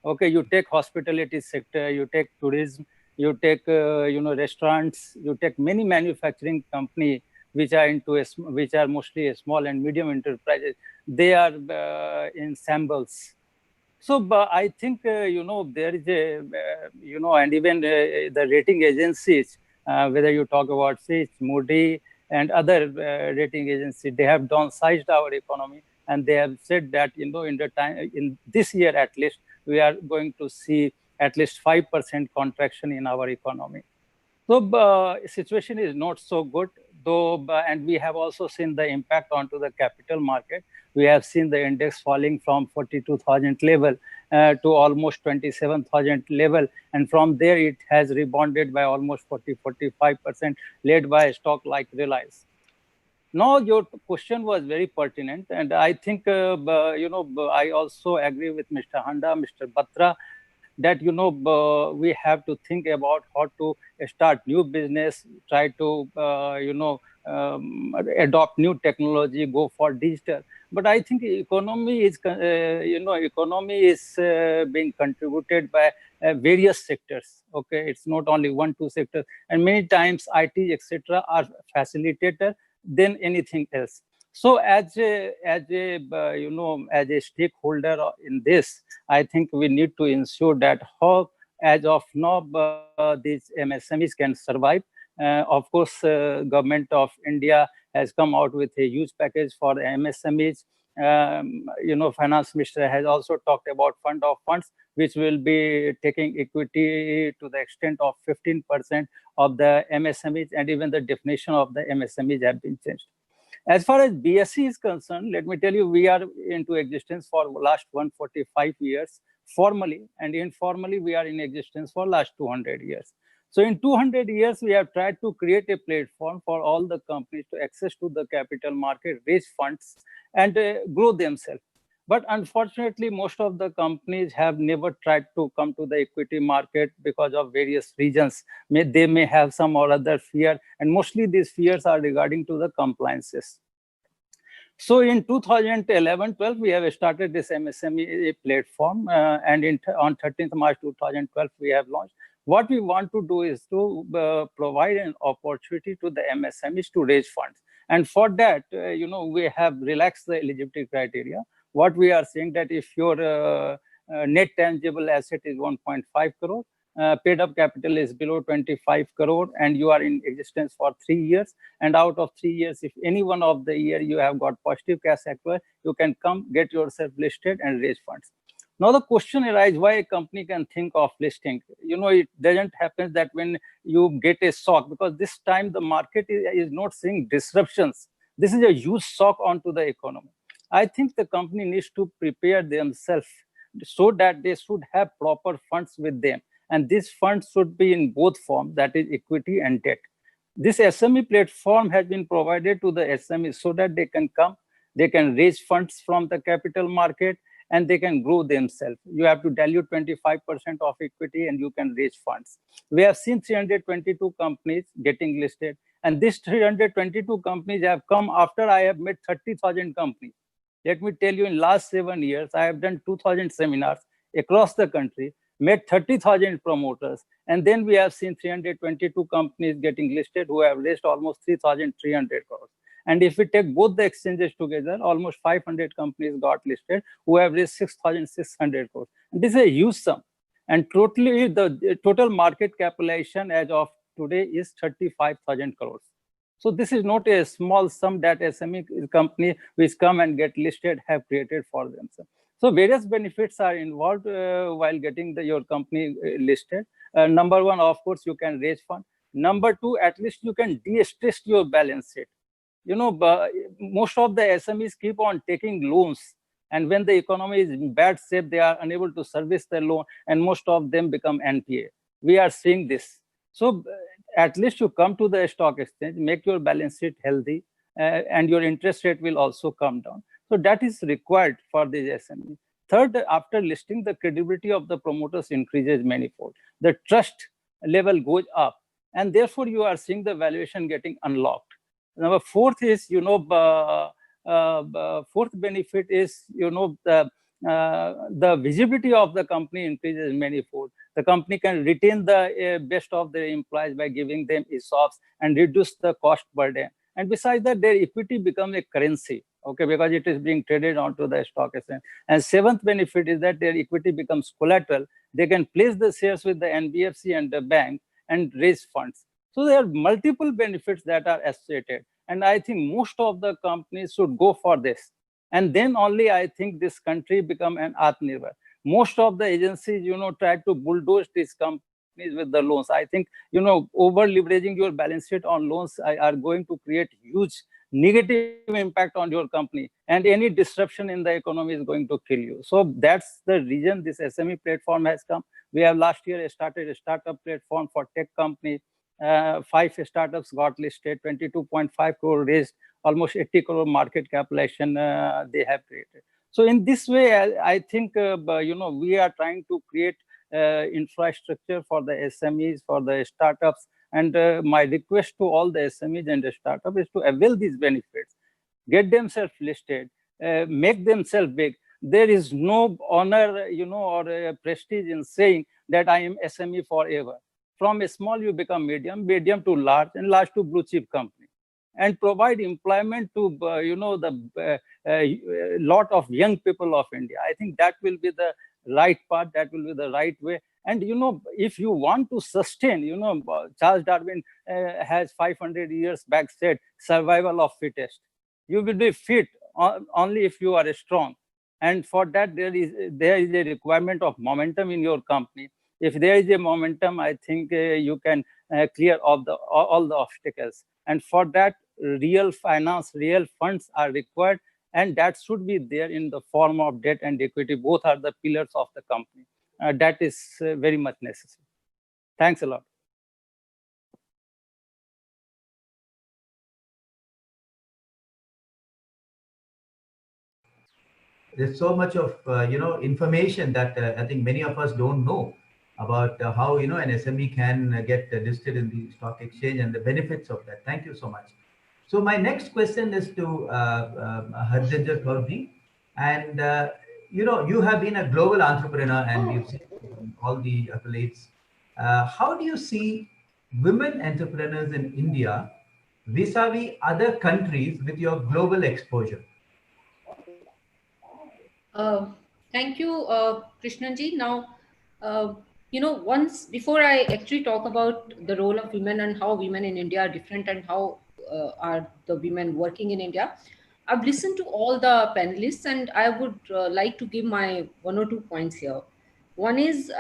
Okay, you take hospitality sector, you take tourism, you take restaurants, you take many manufacturing companies which are mostly small and medium enterprises. They are in shambles. So I think, there is a, and even the rating agencies, whether you talk about Fitch, Moody, and other rating agencies, they have downsized our economy, and they have said that, in this year at least, we are going to see at least 5% contraction in our economy. So situation is not so good, though, and we have also seen the impact onto the capital market. We have seen the index falling from 42,000 level to almost 27,000 level. And from there, it has rebounded by almost 45%, led by a stock like Reliance. Now, your question was very pertinent. And I think, I also agree with Mr. Handa, Mr. Batra, that we have to think about how to start new business, try to adopt new technology, go for digital. But I think economy is being contributed by various sectors. Okay, it's not only one, two sectors, and many times IT, etc., are facilitator than anything else. So as a stakeholder in this, I think we need to ensure that how, as of now, these MSMEs can survive. Of course, government of India has come out with a huge package for the MSMEs. Finance minister has also talked about fund of funds, which will be taking equity to the extent of 15% of the MSMEs, and even the definition of the MSMEs have been changed. As far as BSE is concerned, let me tell you, we are into existence for last 145 years formally, and informally we are in existence for last 200 years. So in 200 years, we have tried to create a platform for all the companies to access to the capital market, raise funds, and grow themselves. But unfortunately, most of the companies have never tried to come to the equity market because of various reasons. They may have some or other fear, and mostly these fears are regarding to the compliances. So in 2011-12, we have started this MSME platform, and on 13th March 2012, we have launched. What we want to do is to provide an opportunity to the MSMEs to raise funds. And for that, we have relaxed the eligibility criteria. What we are saying that if your net tangible asset is 1.5 crore, paid up capital is below 25 crore, and you are in existence for 3 years, and out of 3 years, if any one of the year you have got positive cash acquire, you can come get yourself listed and raise funds. Now the question arises, why a company can think of listing? It doesn't happen that when you get a shock, because this time the market is not seeing disruptions. This is a huge shock onto the economy. I think the company needs to prepare themselves so that they should have proper funds with them. And these funds should be in both forms, that is equity and debt. This SME platform has been provided to the SMEs so that they can come, they can raise funds from the capital market, and they can grow themselves. You have to dilute 25% of equity and you can raise funds. We have seen 322 companies getting listed, and these 322 companies have come after I have met 30,000 companies. Let me tell you, in last 7 years, I have done 2,000 seminars across the country, met 30,000 promoters, and then we have seen 322 companies getting listed who have raised almost 3,300 crores. And if we take both the exchanges together, almost 500 companies got listed who have raised 6,600 crores. And this is a huge sum. And totally, the total market capitalization as of today is 35,000 crores. So this is not a small sum that SME company which come and get listed have created for themselves. So various benefits are involved while getting your company listed. Number one, of course, you can raise fund. Number two, at least you can de-stress your balance sheet. Most of the SMEs keep on taking loans, and when the economy is in bad shape, they are unable to service their loan, and most of them become NPA. We are seeing this. So at least you come to the stock exchange, make your balance sheet healthy, and your interest rate will also come down. So that is required for the SME. Third, after listing, the credibility of the promoters increases manifold. The trust level goes up, and therefore you are seeing the valuation getting unlocked. Number fourth is, fourth benefit is, the visibility of the company increases manifold. The company can retain the best of their employees by giving them ESOPs and reduce the cost burden. And besides that, their equity becomes a currency. Okay, because it is being traded onto the stock exchange. And seventh benefit is that their equity becomes collateral. They can place the shares with the NBFC and the bank and raise funds. So there are multiple benefits that are associated. And I think most of the companies should go for this. And then only I think this country become an Atmanirbhar. Most of the agencies, try to bulldoze these companies with the loans. I think, over leveraging your balance sheet on loans are going to create huge negative impact on your company, and any disruption in the economy is going to kill you. So that's the reason this SME platform has come. We have last year started a startup platform for tech company. 5 startups got listed, 22.5 crore raised, almost 80 crore market capitalization they have created. So in this way, I think, we are trying to create infrastructure for the SMEs, for the startups. And my request to all the SMEs and the startups is to avail these benefits, get themselves listed, make themselves big. There is no honor, or prestige in saying that I am SME forever. From a small, you become medium, medium to large, and large to blue chip company, and provide employment to, the lot of young people of India. I think that will be the right path, that will be the right way. And, if you want to sustain, Charles Darwin has 500 years back said, survival of fittest. You will be fit only if you are strong. And for that, there is a requirement of momentum in your company. If there is a momentum, I think you can clear all the obstacles. And for that, real finance, real funds are required. And that should be there in the form of debt and equity. Both are the pillars of the company. That is very much necessary. Thanks a lot. There's so much of information that I think many of us don't know about how an SME can get listed in the stock exchange and the benefits of that. Thank you so much. So my next question is to Harjinder Kaurji, and you have been a global entrepreneur and we've seen all the accolades. How do you see women entrepreneurs in India vis-a-vis other countries with your global exposure? Thank you, Krishnanji. Now, once before I actually talk about the role of women and how women in India are different and how are the women working in India, I've listened to all the panelists and I would like to give my 1 or 2 points here. One is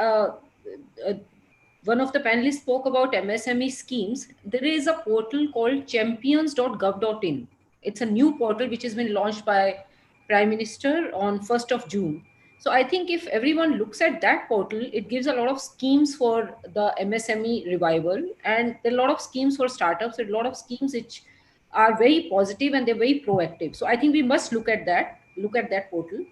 one of the panelists spoke about MSME schemes. There is a portal called champions.gov.in. It's a new portal which has been launched by Prime Minister on 1st of June. So I think if everyone looks at that portal, it gives a lot of schemes for the MSME revival, and there are a lot of schemes for startups, a lot of schemes which are very positive and they're very proactive. So I think we must look at that portal.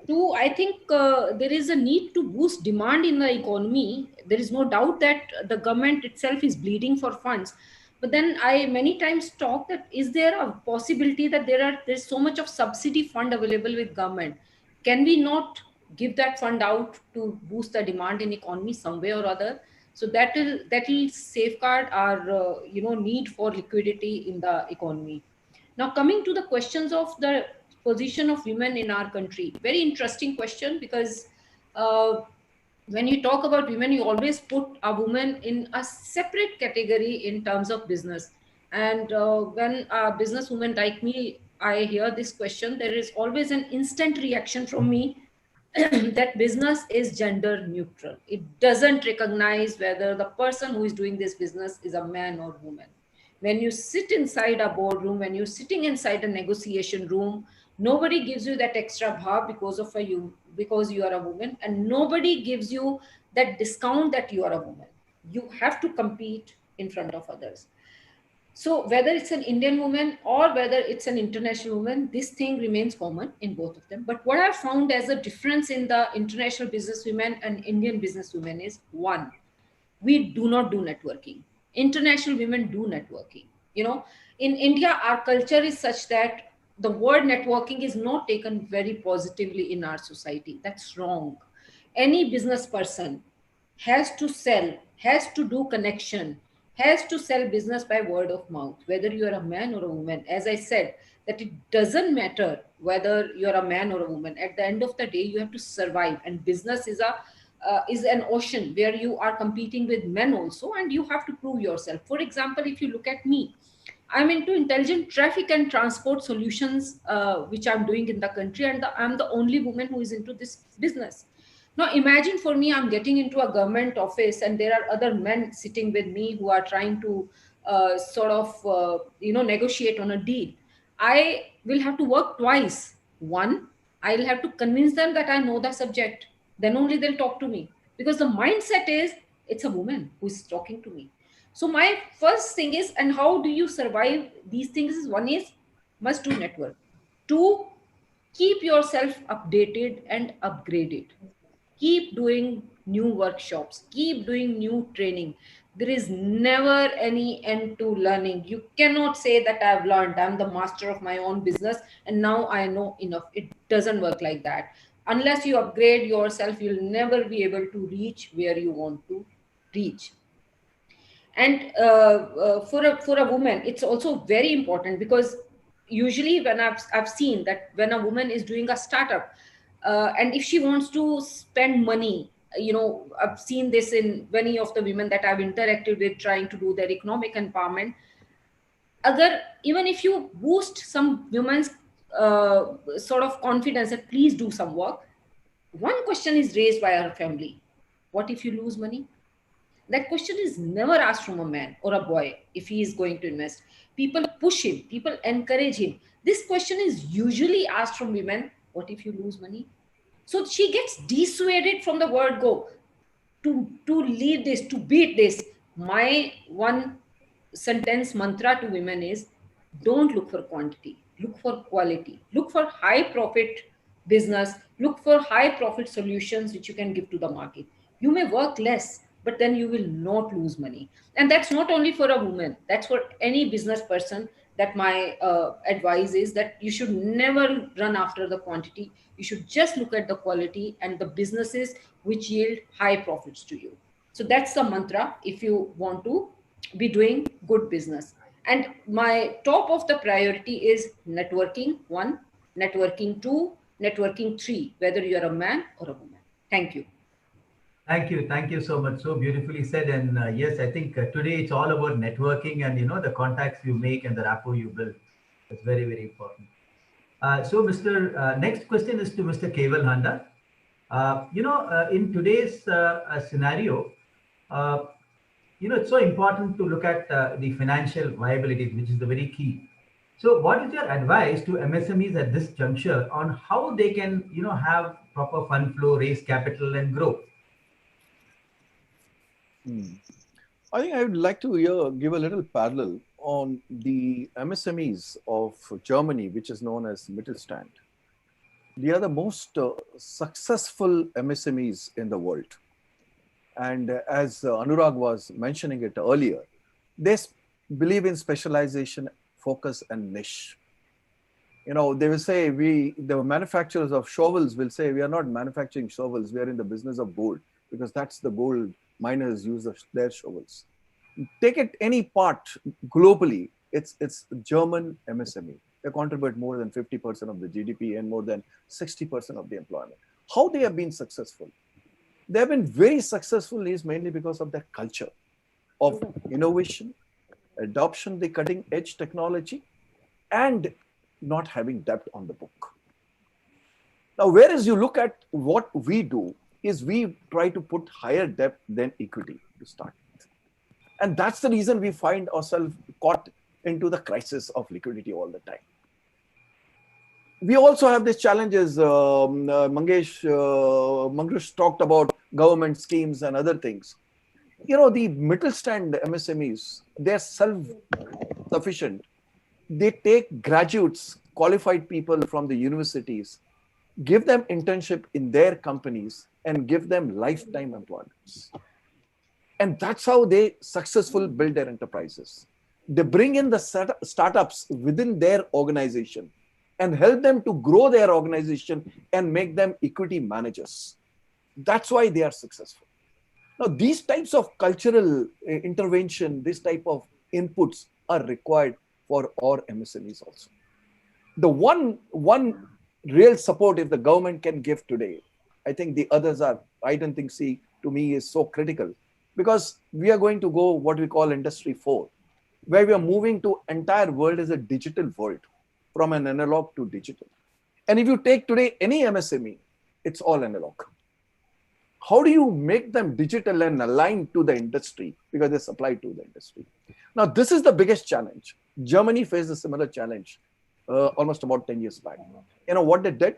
Two, I think there is a need to boost demand in the economy. There is no doubt that the government itself is bleeding for funds. But then I many times talk that is there a possibility that there's so much of subsidy fund available with government. Can we not give that fund out to boost the demand in economy some way or other? So that will safeguard our need for liquidity in the economy. Now coming to the questions of the position of women in our country, very interesting question, because when you talk about women, you always put a woman in a separate category in terms of business. And when a businesswoman like me, I hear this question, there is always an instant reaction from me that business is gender neutral. It doesn't recognize whether the person who is doing this business is a man or woman. When you sit inside a boardroom, when you're sitting inside a negotiation room, nobody gives you that extra bhav because you are a woman, and nobody gives you that discount that you are a woman. You have to compete in front of others. So whether it's an Indian woman or whether it's an international woman, this thing remains common in both of them. But what I've found as a difference in the international businesswomen and Indian businesswomen is, one, we do not do networking. International women do networking. In India, our culture is such that the word networking is not taken very positively in our society. That's wrong. Any business person has to sell, has to do connection, has to sell business by word of mouth, whether you are a man or a woman. As I said, that it doesn't matter whether you're a man or a woman. At the end of the day, you have to survive, and business is an ocean where you are competing with men also, and you have to prove yourself. For example, if you look at me, I'm into intelligent traffic and transport solutions, which I'm doing in the country, and I'm the only woman who is into this business. Now, imagine for me, I'm getting into a government office, and there are other men sitting with me who are trying to negotiate on a deal. I will have to work twice. One, I'll have to convince them that I know the subject. Then only they'll talk to me, because the mindset is it's a woman who is talking to me. So my first thing is, and how do you survive these things? Is one is must do network. Two, keep yourself updated and upgraded. Keep doing new workshops, keep doing new training. There is never any end to learning. You cannot say that I've learned, I'm the master of my own business and now I know enough. It doesn't work like that. Unless you upgrade yourself, you'll never be able to reach where you want to reach. And for a woman, it's also very important, because usually when I've seen that when a woman is doing a startup, and if she wants to spend money, I've seen this in many of the women that I've interacted with trying to do their economic empowerment. Even if you boost some women's sort of confidence that please do some work, one question is raised by her family: what if you lose money? That question is never asked from a man or a boy. If he is going to invest, people push him, people encourage him. This question is usually asked from women: what if you lose money? So she gets dissuaded from the word go. To lead this, to beat this, my one sentence mantra to women is: don't look for quantity, look for quality, look for high profit business, look for high profit solutions which you can give to the market. You may work less, but then you will not lose money. And that's not only for a woman, that's for any business person. That my advice is that you should never run after the quantity. You should just look at the quality and the businesses which yield high profits to you. So that's the mantra if you want to be doing good business. And my top of the priority is networking one, networking two, networking three, whether you're a man or a woman. Thank you. Thank you so much. So beautifully said. And yes, I think today it's all about networking and the contacts you make and the rapport you build. It's very, very important. So, Mr. Next question is to Mr. Keval Handa. In today's scenario, it's so important to look at the financial viability, which is the very key. So, what is your advice to MSMEs at this juncture on how they can, have proper fund flow, raise capital, and grow? I think I would like to give a little parallel on the MSMEs of Germany, which is known as Mittelstand. They are the most successful MSMEs in the world. And as Anurag was mentioning it earlier, they believe in specialization, focus, and niche. They will say, the manufacturers of shovels will say, we are not manufacturing shovels, we are in the business of gold, because that's the gold miners use their shovels. Take it any part globally, it's German MSME. They contribute more than 50% of the GDP and more than 60% of the employment. How they have been successful? They have been very successful is mainly because of their culture of innovation, adoption of the cutting edge technology, and not having debt on the book. Now, whereas you look at what we do, is we try to put higher debt than equity to start with. And that's the reason we find ourselves caught into the crisis of liquidity all the time. We also have these challenges. Mangesh talked about government schemes and other things. The Mittelstand MSMEs, they're self-sufficient. They take graduates, qualified people from the universities, give them internship in their companies, and give them lifetime employments. And that's how they successfully build their enterprises. They bring in the startups within their organization and help them to grow their organization and make them equity managers. That's why they are successful. Now, these types of cultural intervention, this type of inputs are required for our MSMEs also. the one real support if the government can give today, I think the others are, I don't think, see, to me is so critical, because we are going to go what we call Industry 4, where we are moving to entire world as a digital world, from an analog to digital. And if you take today any MSME, it's all analog. How do you make them digital and aligned to the industry, because they supply to the industry? Now, this is the biggest challenge. Germany faced a similar challenge almost about 10 years back. You know what they did?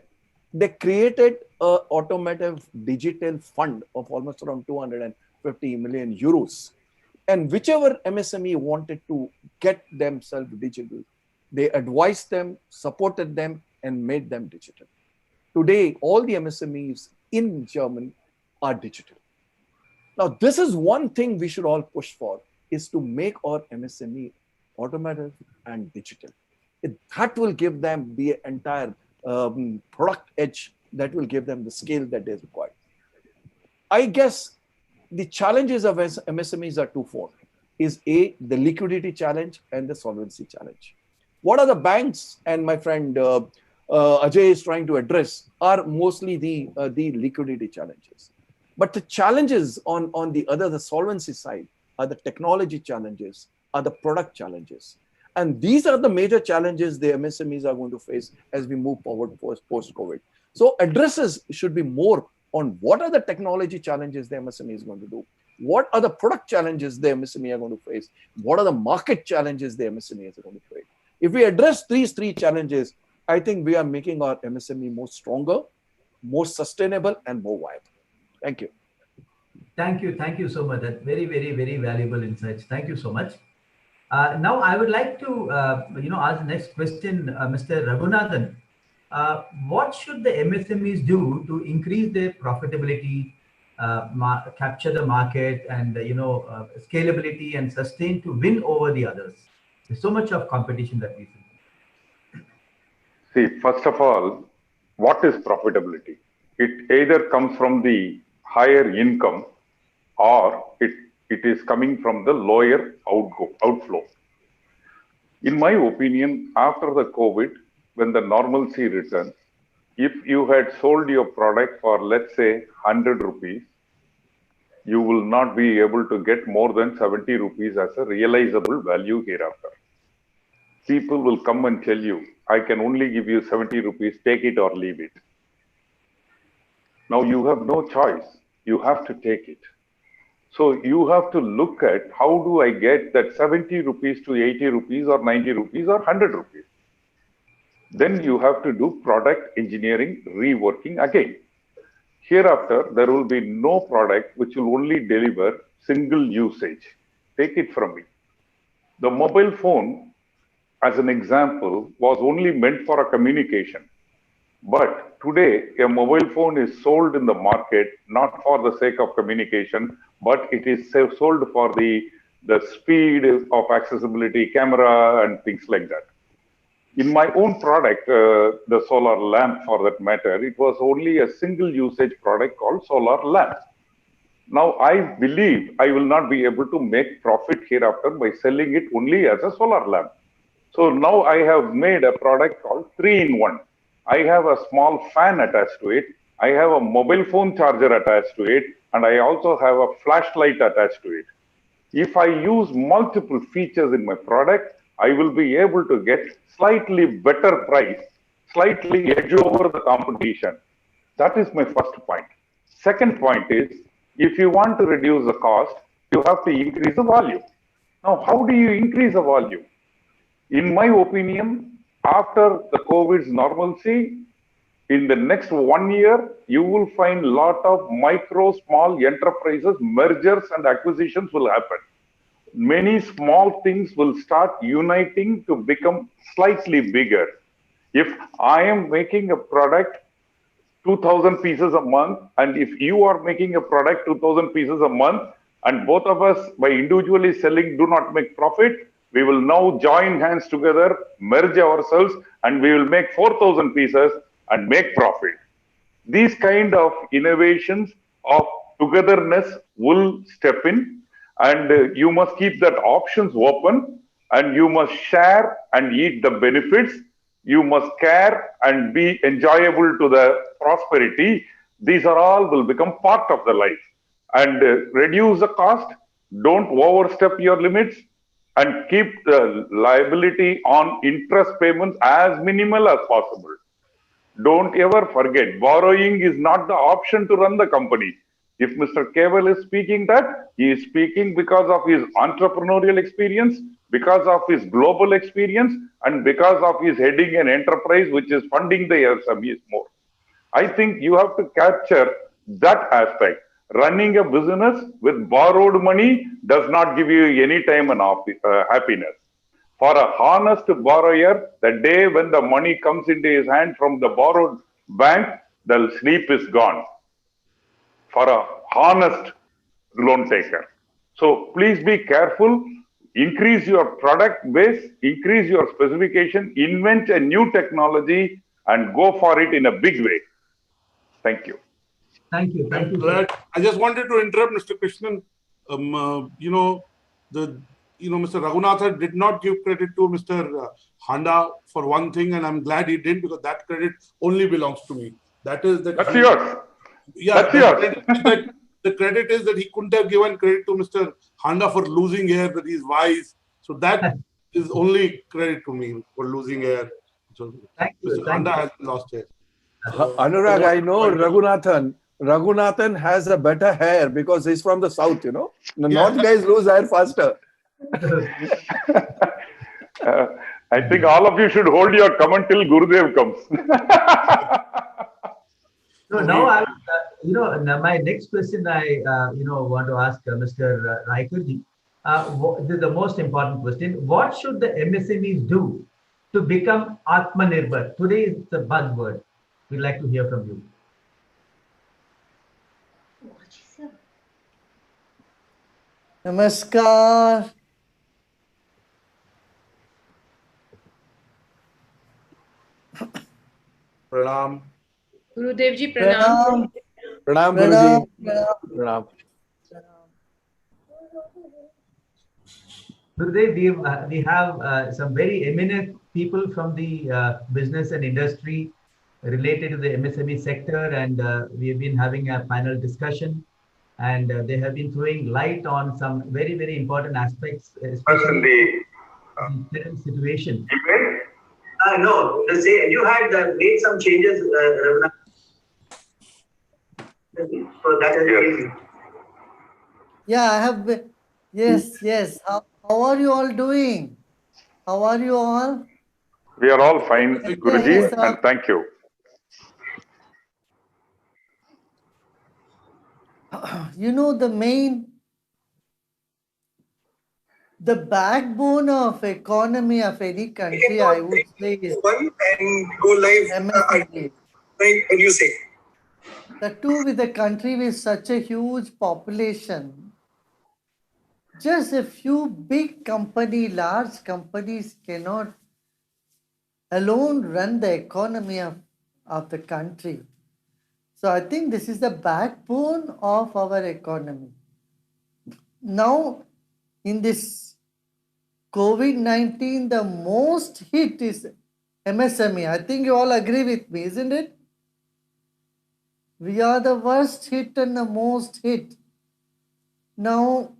They created an automotive digital fund of almost around 250 million euros. And whichever MSME wanted to get themselves digital, they advised them, supported them, and made them digital. Today, all the MSMEs in Germany are digital. Now, this is one thing we should all push for, is to make our MSME automotive and digital. That will give them the entire product edge, that will give them the scale that is required. I guess the challenges of MSMEs are twofold. Is A, the liquidity challenge and the solvency challenge. What are the banks, and my friend Ajay is trying to address, are mostly the liquidity challenges. But the challenges on the solvency side, are the technology challenges, are the product challenges. And these are the major challenges the MSMEs are going to face as we move forward post-COVID. So addresses should be more on what are the technology challenges the MSME is going to do, what are the product challenges the MSME are going to face, what are the market challenges the MSME is going to face. If we address these three challenges, I think we are making our MSME more stronger, more sustainable, and more viable. Thank you. Thank you so much. That's very, very, very valuable insights. Thank you so much. Now, I would like to, ask the next question, Mr. Raghunathan. What should the MSMEs do to increase their profitability, capture the market, and scalability and sustain to win over the others? There's so much of competition that we see. See, first of all, what is profitability? It either comes from the higher income, or it is coming from the lower outflow. In my opinion, after the COVID, when the normalcy returns, if you had sold your product for, let's say, 100 rupees, you will not be able to get more than 70 rupees as a realizable value hereafter. People will come and tell you, I can only give you 70 rupees, take it or leave it. Now you have no choice. You have to take it. So you have to look at, how do I get that 70 rupees to 80 rupees or 90 rupees or 100 rupees? Then you have to do product engineering, reworking again. Hereafter, there will be no product which will only deliver single usage. Take it from me. The mobile phone, as an example, was only meant for a communication. But today, a mobile phone is sold in the market, not for the sake of communication, but it is sold for the speed of accessibility, camera, and things like that. In my own product, the solar lamp for that matter, it was only a single usage product called solar lamp. Now, I believe I will not be able to make profit hereafter by selling it only as a solar lamp. So now I have made a product called 3-in-1. I have a small fan attached to it. I have a mobile phone charger attached to it. And I also have a flashlight attached to it. If I use multiple features in my product, I will be able to get slightly better price, slightly edge over the competition. That is my first point. Second point is, if you want to reduce the cost, you have to increase the volume. Now, how do you increase the volume? In my opinion, after the COVID's normalcy, in the next 1 year, you will find a lot of micro, small enterprises, mergers and acquisitions will happen. Many small things will start uniting to become slightly bigger. If I am making a product 2,000 pieces a month, and if you are making a product 2,000 pieces a month, and both of us by individually selling do not make profit, we will now join hands together, merge ourselves, and we will make 4,000 pieces and make profit. These kind of innovations of togetherness will step in, and you must keep that options open, and you must share and eat the benefits. You must care and be enjoyable to the prosperity. These are all will become part of the life. And reduce the cost. Don't overstep your limits and keep the liability on interest payments as minimal as possible. Don't ever forget, borrowing is not the option to run the company. If Mr. Keval is speaking that, he is speaking because of his entrepreneurial experience, because of his global experience, and because of his heading an enterprise which is funding the SMEs more. I think you have to capture that aspect. Running a business with borrowed money does not give you any time and happiness. For a honest borrower, the day when the money comes into his hand from the borrowed bank, the sleep is gone. For a honest loan taker. So please be careful. Increase your product base, increase your specification, invent a new technology, and go for it in a big way. Thank you. Thank you. Thank you. I just wanted to interrupt Mr. Krishnan. Mr. Raghunathan did not give credit to Mr. Handa for one thing, and I'm glad he didn't, because that credit only belongs to me. That is that. That's yours. Yeah, that's yours. The credit is that he couldn't have given credit to Mr. Handa for losing hair, that he's wise. So that is only credit to me for losing hair. So Thank you. Mr. Handa has lost hair. Anurag, I know Raghunathan has a better hair because he's from the south, you know. The north guys lose hair faster. I think all of you should hold your comment till Gurudev comes. So now I, now my next question I, want to ask Mr. Raikurji. This is the most important question. What should the MSMEs do to become Atmanirbhar? Today is the buzzword. We'd like to hear from you. Namaskar. Pranam. Gurudev ji, pranam. Pranam, Guruji. Pranam. Gurudev, we have some very eminent people from the business and industry related to the MSME sector, and we have been having a panel discussion, and they have been throwing light on some very, very important aspects, especially in the current situation. No, you had made some changes, Ravana. So that is Yes. Yeah, I have. Yes. How are you all doing? How are you all? We are all fine, Guruji, and thank you. You know, the backbone of economy of any country, I would say, is and go live. MSME. What do you say? The two with a country with such a huge population, just a few big large companies cannot alone run the economy of the country. So I think this is the backbone of our economy. Now, in this COVID-19, the most hit is MSME. I think you all agree with me, isn't it? We are the worst hit and the most hit. Now,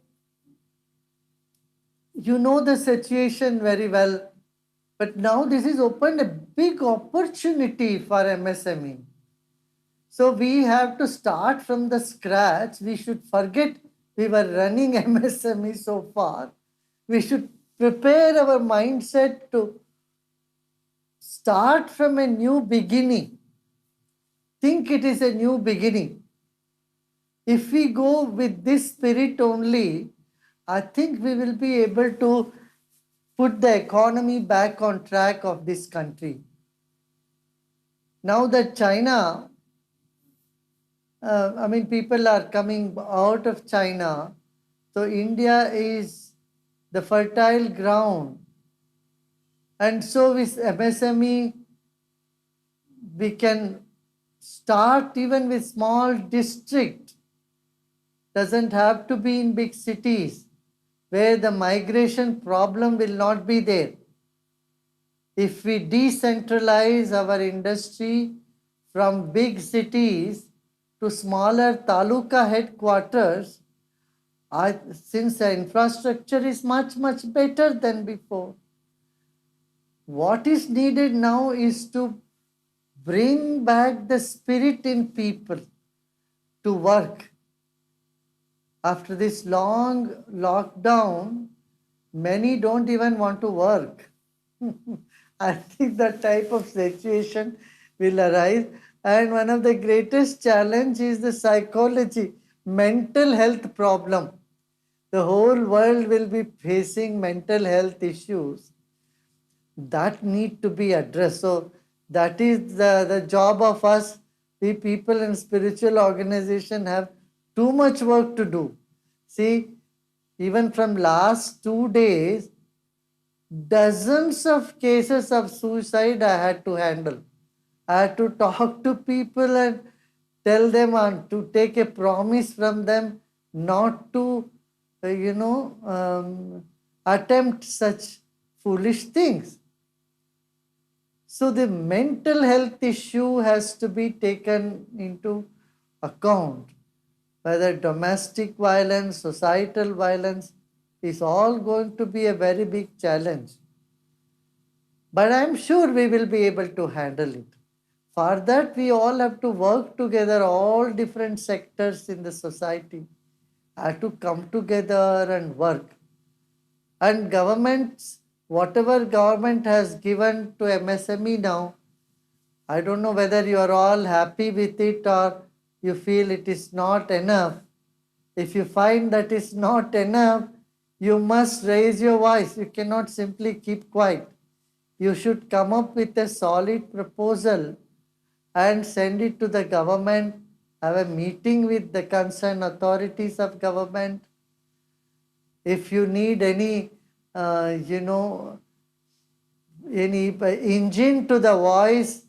you know the situation very well, but now this has opened a big opportunity for MSME. So we have to start from the scratch. We should forget we were running MSME so far. We should prepare our mindset to start from a new beginning. Think it is a new beginning. If we go with this spirit only, I think we will be able to put the economy back on track of this country. Now that China, people are coming out of China, so India is the fertile ground. And so with MSME, we can start even with small district. Doesn't have to be in big cities where the migration problem will not be there. If we decentralize our industry from big cities to smaller taluka headquarters, since the infrastructure is much, much better than before, what is needed now is to bring back the spirit in people to work. After this long lockdown, many don't even want to work. I think that type of situation will arise. And one of the greatest challenge is the psychology, mental health problem. The whole world will be facing mental health issues that need to be addressed. So that is the job of us. We people in spiritual organization have too much work to do. See, even from last 2 days, dozens of cases of suicide I had to handle. I had to talk to people and tell them and to take a promise from them not to, attempt such foolish things. So the mental health issue has to be taken into account. Whether domestic violence, societal violence is all going to be a very big challenge. But I'm sure we will be able to handle it. For that, we all have to work together, all different sectors in the society have to come together and work. And governments, whatever government has given to MSME now, I don't know whether you are all happy with it or you feel it is not enough. If you find that is not enough, you must raise your voice. You cannot simply keep quiet. You should come up with a solid proposal and send it to the government, have a meeting with the concerned authorities of government. If you need any, any engine to the voice,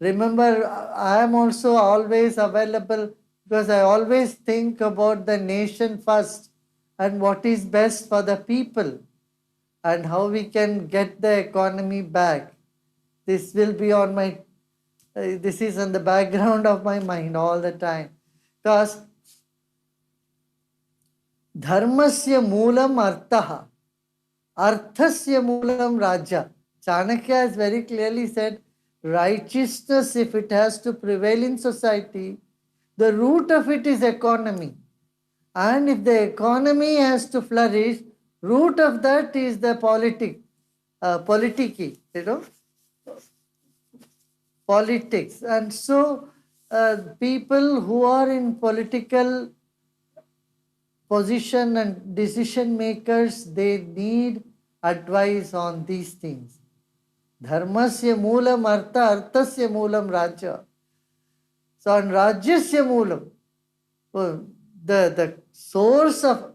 remember, I am also always available because I always think about the nation first and what is best for the people and how we can get the economy back. This will be on my, this is on the background of my mind all the time. Because dharmasya moolam arthaha, arthasya moolam raja. Chanakya has very clearly said, righteousness, if it has to prevail in society, the root of it is economy. And if the economy has to flourish, root of that is the politiki, politics. And so people who are in political position and decision makers, they need advice on these things. Dharmasya moolam artha, arthasya moolam raja. So on rajyasya moolam, the source of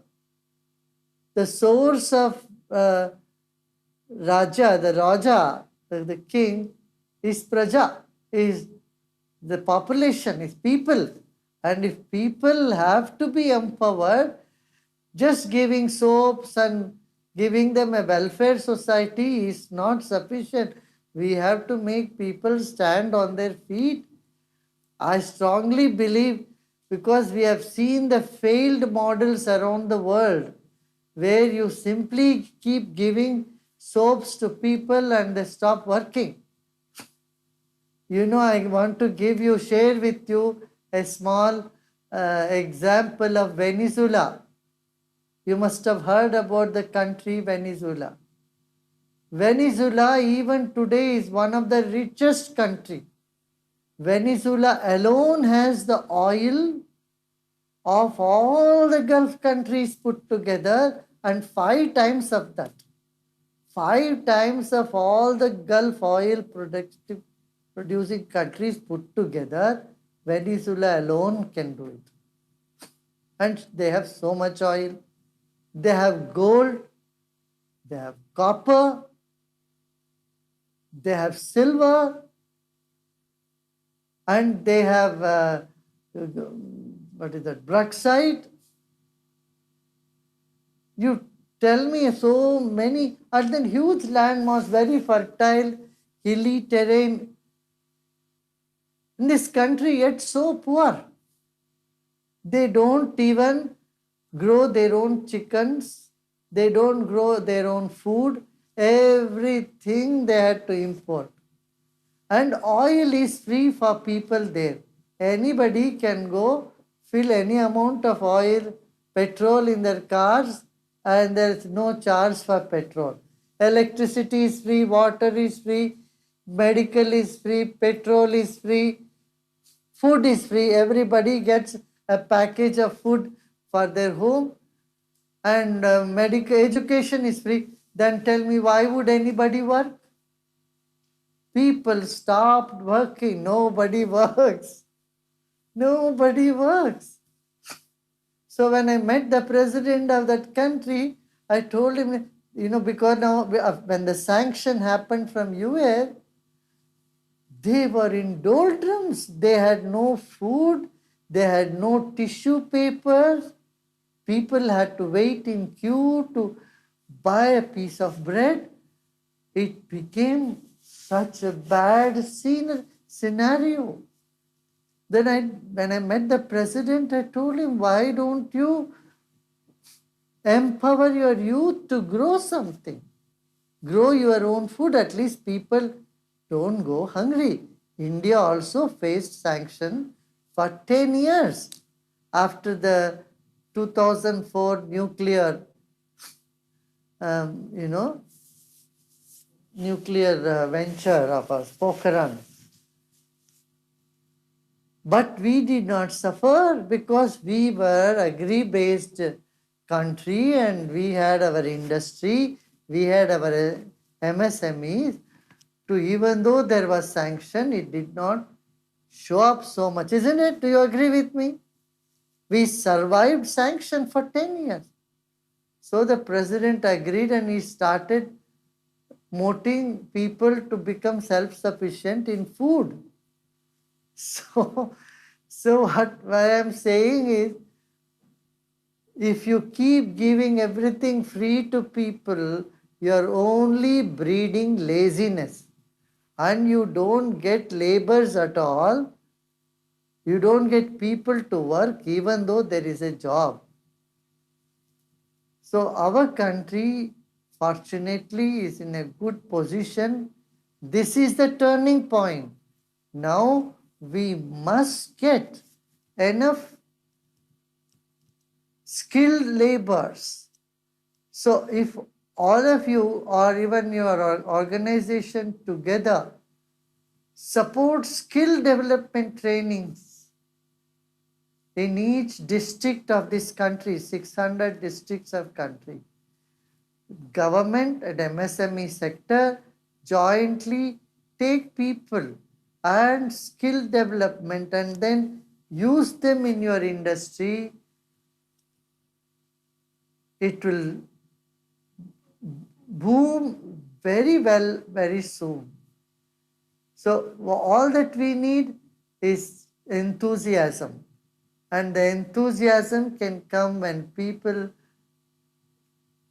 Raja, the king, is praja, is the population, is people. And if people have to be empowered, just giving soaps and giving them a welfare society is not sufficient. We have to make people stand on their feet. I strongly believe, because we have seen the failed models around the world, where you simply keep giving soaps to people and they stop working. I want to share with you a small example of Venezuela. You must have heard about the country Venezuela. Venezuela even today is one of the richest countries. Venezuela alone has the oil of all the Gulf countries put together and 5 times of that. 5 times of all the Gulf oil producing countries put together, Venezuela alone can do it. And they have so much oil. They have gold, they have copper, they have silver, and they have, what is that, bauxite. You Tell me, so many, and then huge land mass, very fertile, hilly terrain in this country, yet so poor. They don't even grow their own chickens. They don't grow their own food. Everything they had to import. And oil is free for people there. Anybody can go fill any amount of oil, petrol in their cars, and there is no charge for petrol. Electricity is free, water is free, medical is free, petrol is free, food is free. Everybody gets a package of food for their home, and medical education is free. Then tell me, why would anybody work? People stopped working. Nobody works. Nobody works. So when I met the president of that country, I told him, because now when the sanction happened from US, they were in doldrums. They had no food. They had no tissue papers. People had to wait in queue to buy a piece of bread. It became such a bad scenario. Then when I met the president, I told him, why don't you empower your youth to grow something? Grow your own food. At least people don't go hungry. India also faced sanction for 10 years after the 2004 nuclear, nuclear venture of Pokhran. But we did not suffer because we were agri-based country and we had our industry, we had our MSMEs. Even though there was sanction, it did not show up so much, isn't it? Do you agree with me? We survived sanction for 10 years. So the president agreed and he started motivating people to become self-sufficient in food. So what I am saying is, if you keep giving everything free to people, you are only breeding laziness. And you don't get laborers at all. You don't get people to work even though there is a job. So our country, fortunately, is in a good position. This is the turning point. Now we must get enough skilled laborers. So if all of you or even your organization together support skill development trainings in each district of this country, 600 districts of country, government and MSME sector jointly take people and skill development and then use them in your industry, it will boom very well very soon. So all that we need is enthusiasm. And the enthusiasm can come when people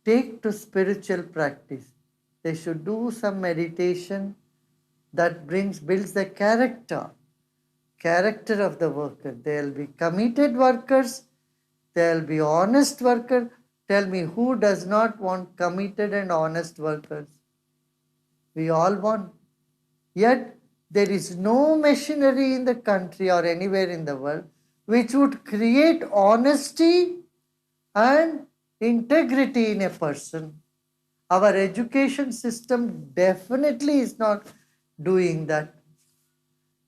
take to spiritual practice. They should do some meditation that builds the character of the worker. They'll be committed workers. They'll be honest workers. Tell me, who does not want committed and honest workers? We all want. Yet, there is no machinery in the country or anywhere in the world which would create honesty and integrity in a person. Our education system definitely is not doing that.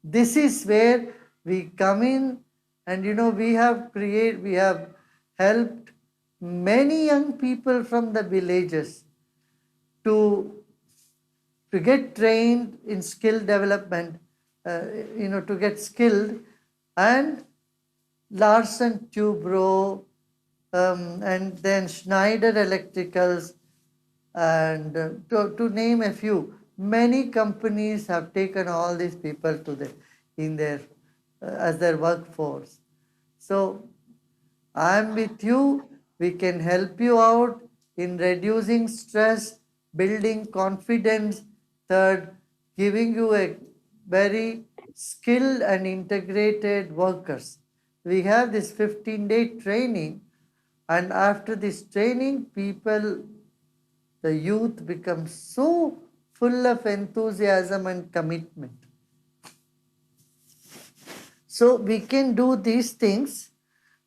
This is where we come in, and we have helped many young people from the villages to get trained in skill development, to get skilled, and Larsen Tubro, and then Schneider Electricals, and to name a few. Many companies have taken all these people as their workforce. So I am with you. We can help you out. in reducing stress, building confidence. Third, giving you a very skilled and integrated workers. We have this 15-day training, and after this training, people, the youth becomes so full of enthusiasm and commitment. So we can do these things,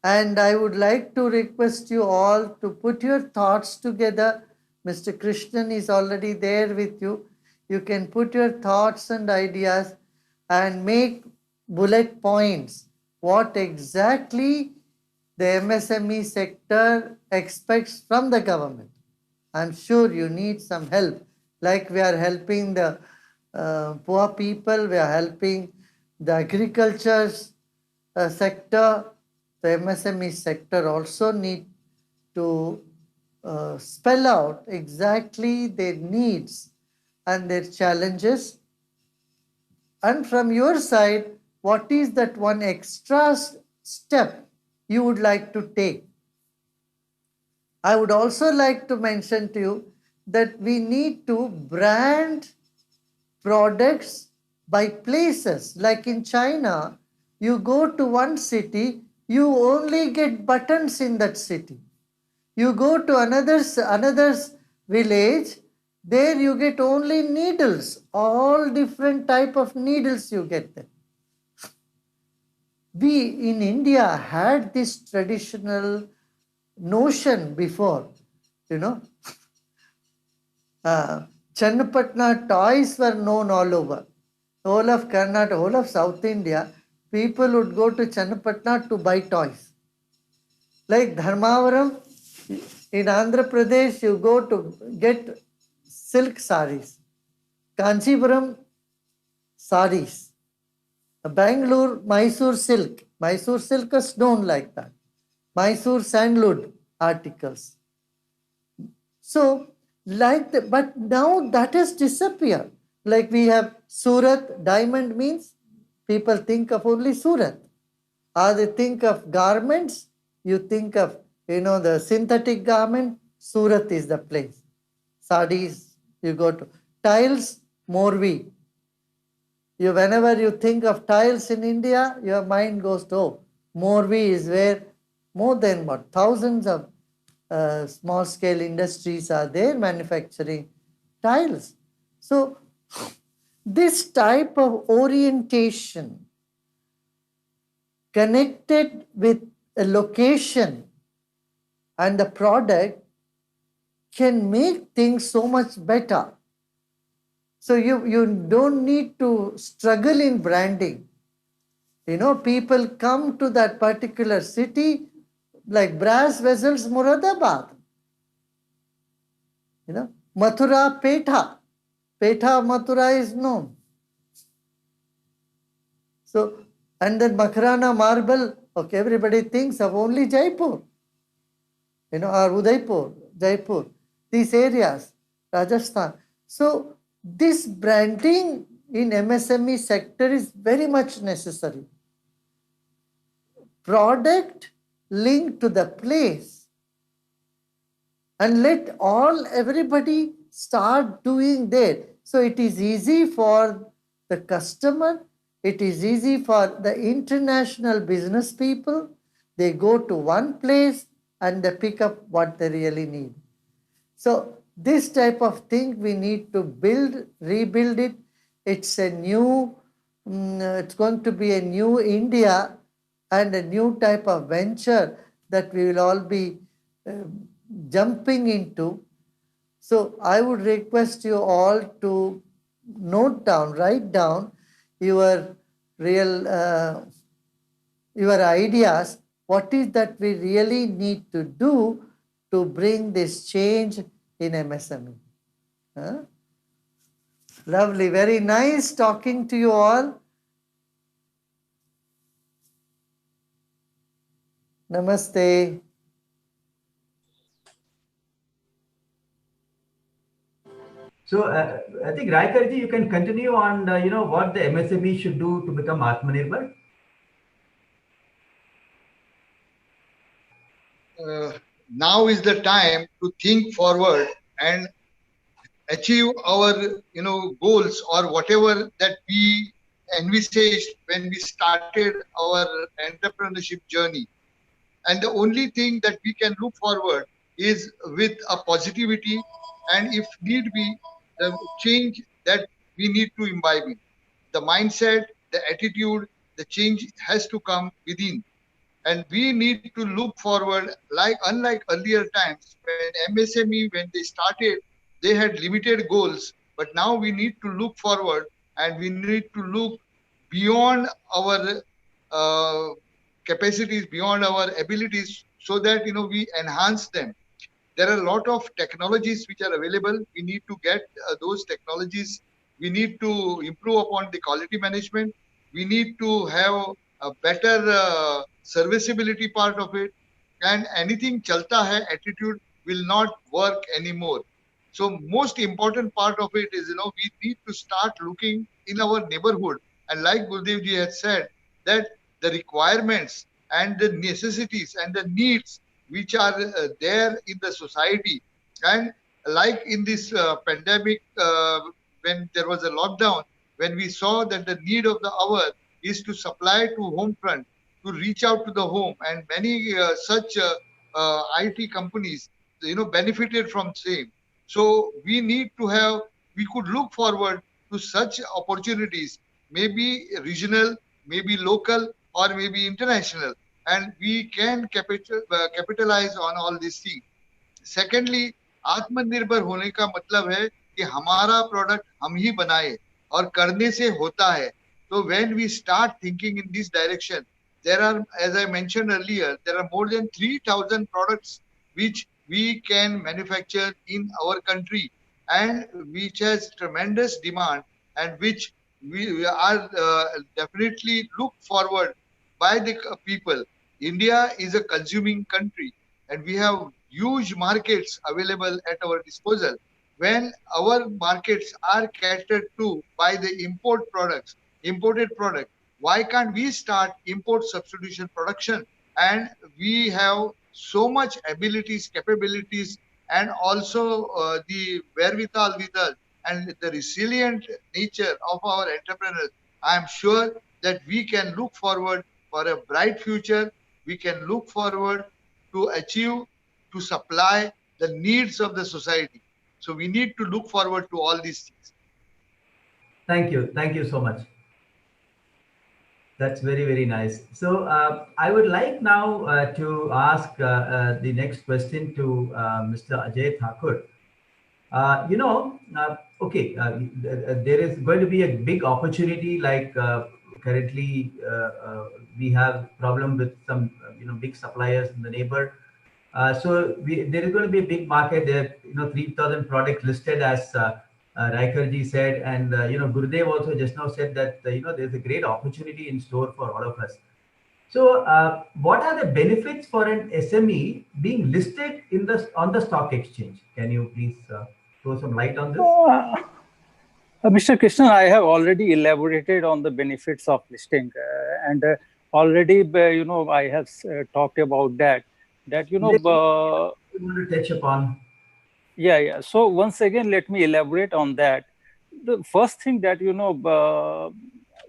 and I would like to request you all to put your thoughts together. Mr. Krishnan is already there with you. You can put your thoughts and ideas and make bullet points. What exactly the MSME sector expects from the government. I'm sure you need some help. Like we are helping the poor people, we are helping the agriculture sector, the MSME sector also need to spell out exactly their needs and their challenges. And from your side, what is that one extra step you would like to take? I would also like to mention to you that we need to brand products by places. Like in China, you go to one city, you only get buttons in that city. You go to another village, there you get only needles, all different type of needles you get there. We in India had this traditional notion before, you know. Channapatna toys were known all over. Whole of Karnataka, whole of South India, people would go to Channapatna to buy toys. Like Dharmavaram, in Andhra Pradesh, you go to get silk saris. Kanchipuram, saris. Bangalore, Mysore silk. Mysore silk is known like that. Mysore sandalwood articles. So, like that, but now that has disappeared. Like we have Surat, diamond means people think of only Surat. Or they think of garments, you think of, the synthetic garment, Surat is the place. Sadis, you go to. Tiles, Morvi. Whenever you think of tiles in India, your mind goes to, Morvi is where more than thousands of small scale industries are there manufacturing tiles. So this type of orientation connected with a location and the product can make things so much better. So you don't need to struggle in branding. People come to that particular city, like brass vessels, Muradabad. Mathura, Petha. Petha, Mathura is known. So, and then Makarana marble, okay, everybody thinks of only Jaipur. Or Udaipur, Jaipur, these areas, Rajasthan. So, this branding in MSME sector is very much necessary. Product linked to the place, and let everybody start doing that. So it is easy for the customer, it is easy for the international business people. They go to one place and they pick up what they really need. So this type of thing we need to rebuild it. It's a new, it's going to be a new India and a new type of venture that we will all be jumping into. So I would request you all to write down your real, your ideas. What is that we really need to do to bring this change in MSME? Huh? Lovely, very nice talking to you all. Namaste. So I think Raikarji, you can continue on what the MSME should do to become Atmanirbhar. now is the time to think forward and achieve our goals or whatever that we envisaged when we started our entrepreneurship journey. And the only thing that we can look forward is with a positivity, and if need be, the change that we need to imbibe in. The mindset, the attitude, the change has to come within. And we need to look forward, like unlike earlier times when MSME, when they started, they had limited goals. But now we need to look forward, and we need to look beyond our uh, capacities, beyond our abilities, so that we enhance them. There are a lot of technologies which are available. We need to get those technologies. We need to improve upon the quality management. We need to have a better serviceability part of it. And anything chalta hai attitude will not work anymore. So most important part of it is, we need to start looking in our neighborhood. And like Gurudev ji had said, that the requirements and the necessities and the needs which are there in the society, and like in this pandemic, when there was a lockdown, when we saw that the need of the hour is to supply to home front, to reach out to the home, and many such IT companies benefited from same. So we need to have, we could look forward to such opportunities, maybe regional, maybe local, or maybe international, and we can capitalize on all these things. Secondly, आत्मनिर्भर होने का मतलब है कि हमारा product हम ही बनाए, और करने से होता है. So when we start thinking in this direction, there are, as I mentioned earlier, there are more than 3,000 products which we can manufacture in our country, and which has tremendous demand, and which we are definitely look forward by the people. India is a consuming country, and we have huge markets available at our disposal. When our markets are catered to by the imported product, why can't we start import substitution production? And we have so much abilities, capabilities, and also the wherewithal with us, and the resilient nature of our entrepreneurs. I am sure that we can look forward for a bright future. We can look forward to achieve, to supply the needs of the society. So we need to look forward to all these things. Thank you. Thank you so much. That's very, very nice. So I would like now to ask the next question to Mr. Ajay Thakur. Okay, there is going to be a big opportunity, like currently we have problem with some big suppliers in the neighbor. So there is going to be a big market there, 3,000 products listed, as Raikarji said, and Gurudev also just now said that there's a great opportunity in store for all of us. So what are the benefits for an SME being listed on the stock exchange? Can you please throw some light on this? Mr. Krishnan, I have already elaborated on the benefits of listing, and already I have talked about that you want to touch upon. Yeah. So once again, let me elaborate on that. The first thing that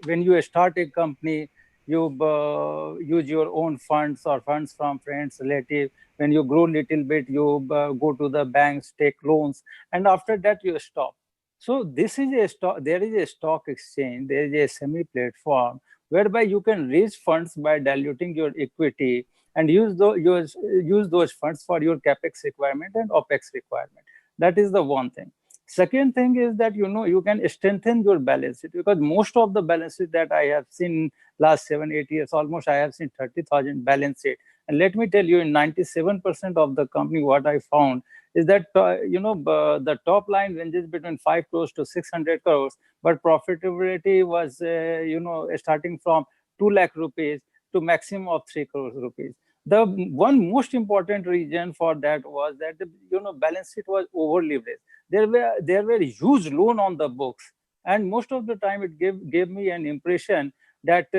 when you start a company, you use your own funds or funds from friends, relatives. When you grow a little bit, you go to the banks, take loans, and after that you stop. So this is a stock. There is a stock exchange. There is a SME platform whereby you can raise funds by diluting your equity and use those funds for your capex requirement and opex requirement. That is the one thing. Second thing is that you can strengthen your balance sheet, because most of the balance sheet that I have seen last 7-8 years, almost I have seen 30,000 balance sheet. And let me tell you, in 97% of the company, what I found is that the top line ranges between 5 crores to 600 crores, but profitability was starting from 2 lakh rupees to maximum of 3 crores rupees. The one most important reason for that was that the balance sheet was over leveraged. There were huge loan on the books, and most of the time it gave me an impression that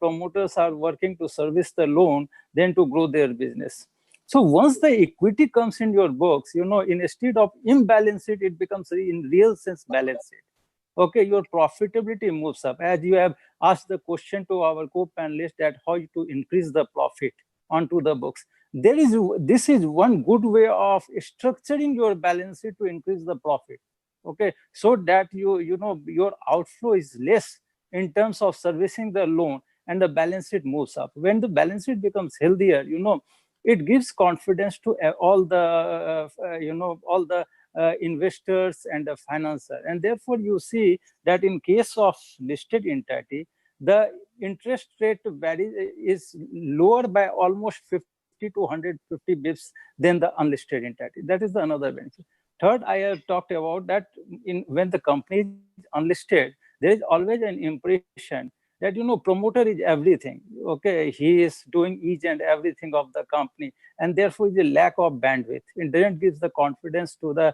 promoters are working to service the loan than to grow their business. So once the equity comes in your books, instead of imbalance sheet, it becomes in real sense balance sheet. Okay, your profitability moves up. As you have asked the question to our co-panelists that how to increase the profit onto the books. This is one good way of structuring your balance sheet to increase the profit. Okay, so that your outflow is less in terms of servicing the loan and the balance sheet moves up. When the balance sheet becomes healthier, it gives confidence to all the investors and the financier, and therefore you see that in case of listed entity, the interest rate is lower by almost 50 to 150 bips than the unlisted entity. That is another benefit. Third, I have talked about that when the company is unlisted, there is always an impression that promoter is everything. Okay, he is doing each and everything of the company, and therefore is a lack of bandwidth. It doesn't give the confidence to the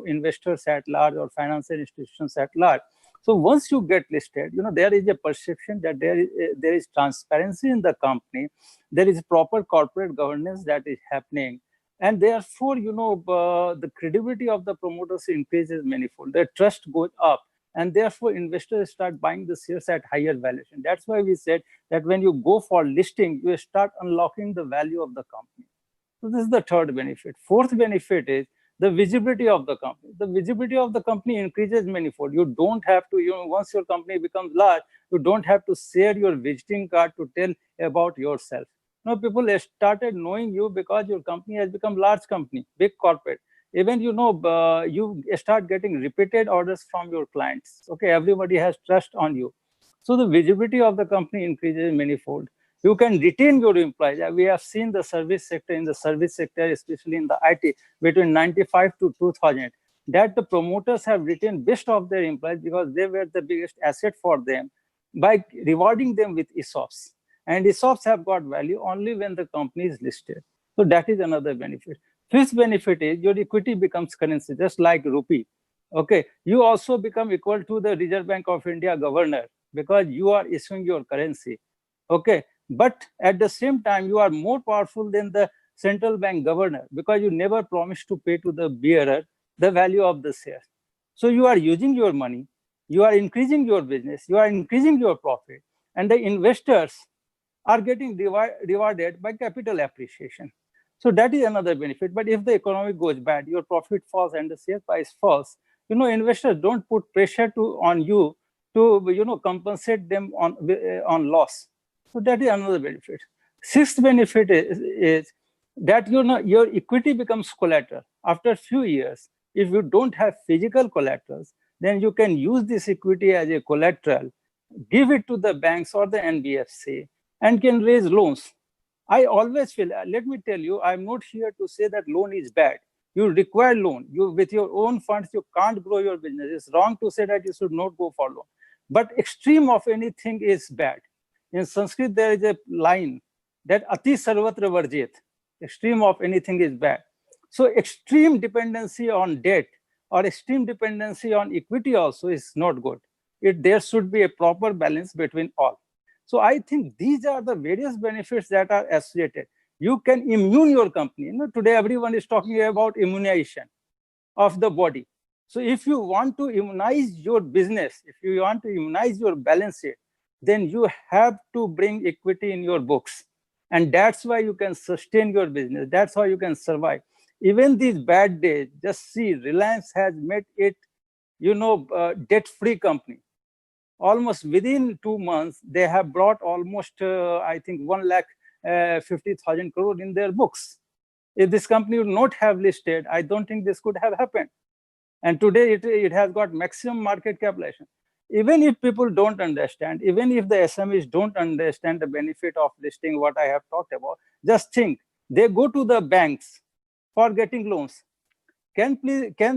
investors at large or financial institutions at large. So once you get listed, there is a perception that there is transparency in the company, there is proper corporate governance that is happening, and therefore the credibility of the promoters increases manifold. Their trust goes up, and therefore investors start buying the shares at higher valuation. That's why we said that when you go for listing, you start unlocking the value of the company. So this is the third benefit. Fourth benefit is the visibility of the company. The visibility of the company increases manifold. You don't have to, once your company becomes large, you don't have to share your visiting card to tell about yourself. Now people have started knowing you because your company has become large company, big corporate. Even you start getting repeated orders from your clients. Okay, everybody has trust on you. So the visibility of the company increases manifold. You can retain your employees. We have seen the service sector, especially in the IT, between 95 to 2000, that the promoters have retained best of their employees because they were the biggest asset for them by rewarding them with ESOPs. And ESOPs have got value only when the company is listed. So that is another benefit. Fifth benefit is your equity becomes currency, just like rupee. Okay, you also become equal to the Reserve Bank of India governor because you are issuing your currency. Okay, but at the same time, you are more powerful than the central bank governor because you never promised to pay to the bearer the value of the share. So you are using your money, you are increasing your business, you are increasing your profit, and the investors are getting rewarded by capital appreciation. So that is another benefit. But if the economy goes bad, your profit falls and the share price falls, investors don't put pressure on you to compensate them on loss. So that is another benefit. Sixth benefit is that your equity becomes collateral. After a few years, if you don't have physical collaterals, then you can use this equity as a collateral, give it to the banks or the NBFC, and can raise loans. I always feel, let me tell you, I'm not here to say that loan is bad. You require loan. With your own funds, you can't grow your business. It's wrong to say that you should not go for loan. But extreme of anything is bad. In Sanskrit, there is a line that ati sarvatra varjit. Extreme of anything is bad. So extreme dependency on debt or extreme dependency on equity also is not good. There should be a proper balance between all. So I think these are the various benefits that are associated. You can immune your company. Today everyone is talking about immunization of the body. So if you want to immunize your business, if you want to immunize your balance sheet, then you have to bring equity in your books. And that's why you can sustain your business. That's how you can survive. Even these bad days, just see, Reliance has made it, debt-free company. Almost within 2 months, they have brought almost, I think, 1,50,000 crore in their books. If this company would not have listed, I don't think this could have happened. And today it has got maximum market capitalization. Even if people don't understand, even if the SMEs don't understand the benefit of listing, what I have talked about, just think, they go to the banks for getting loans. Can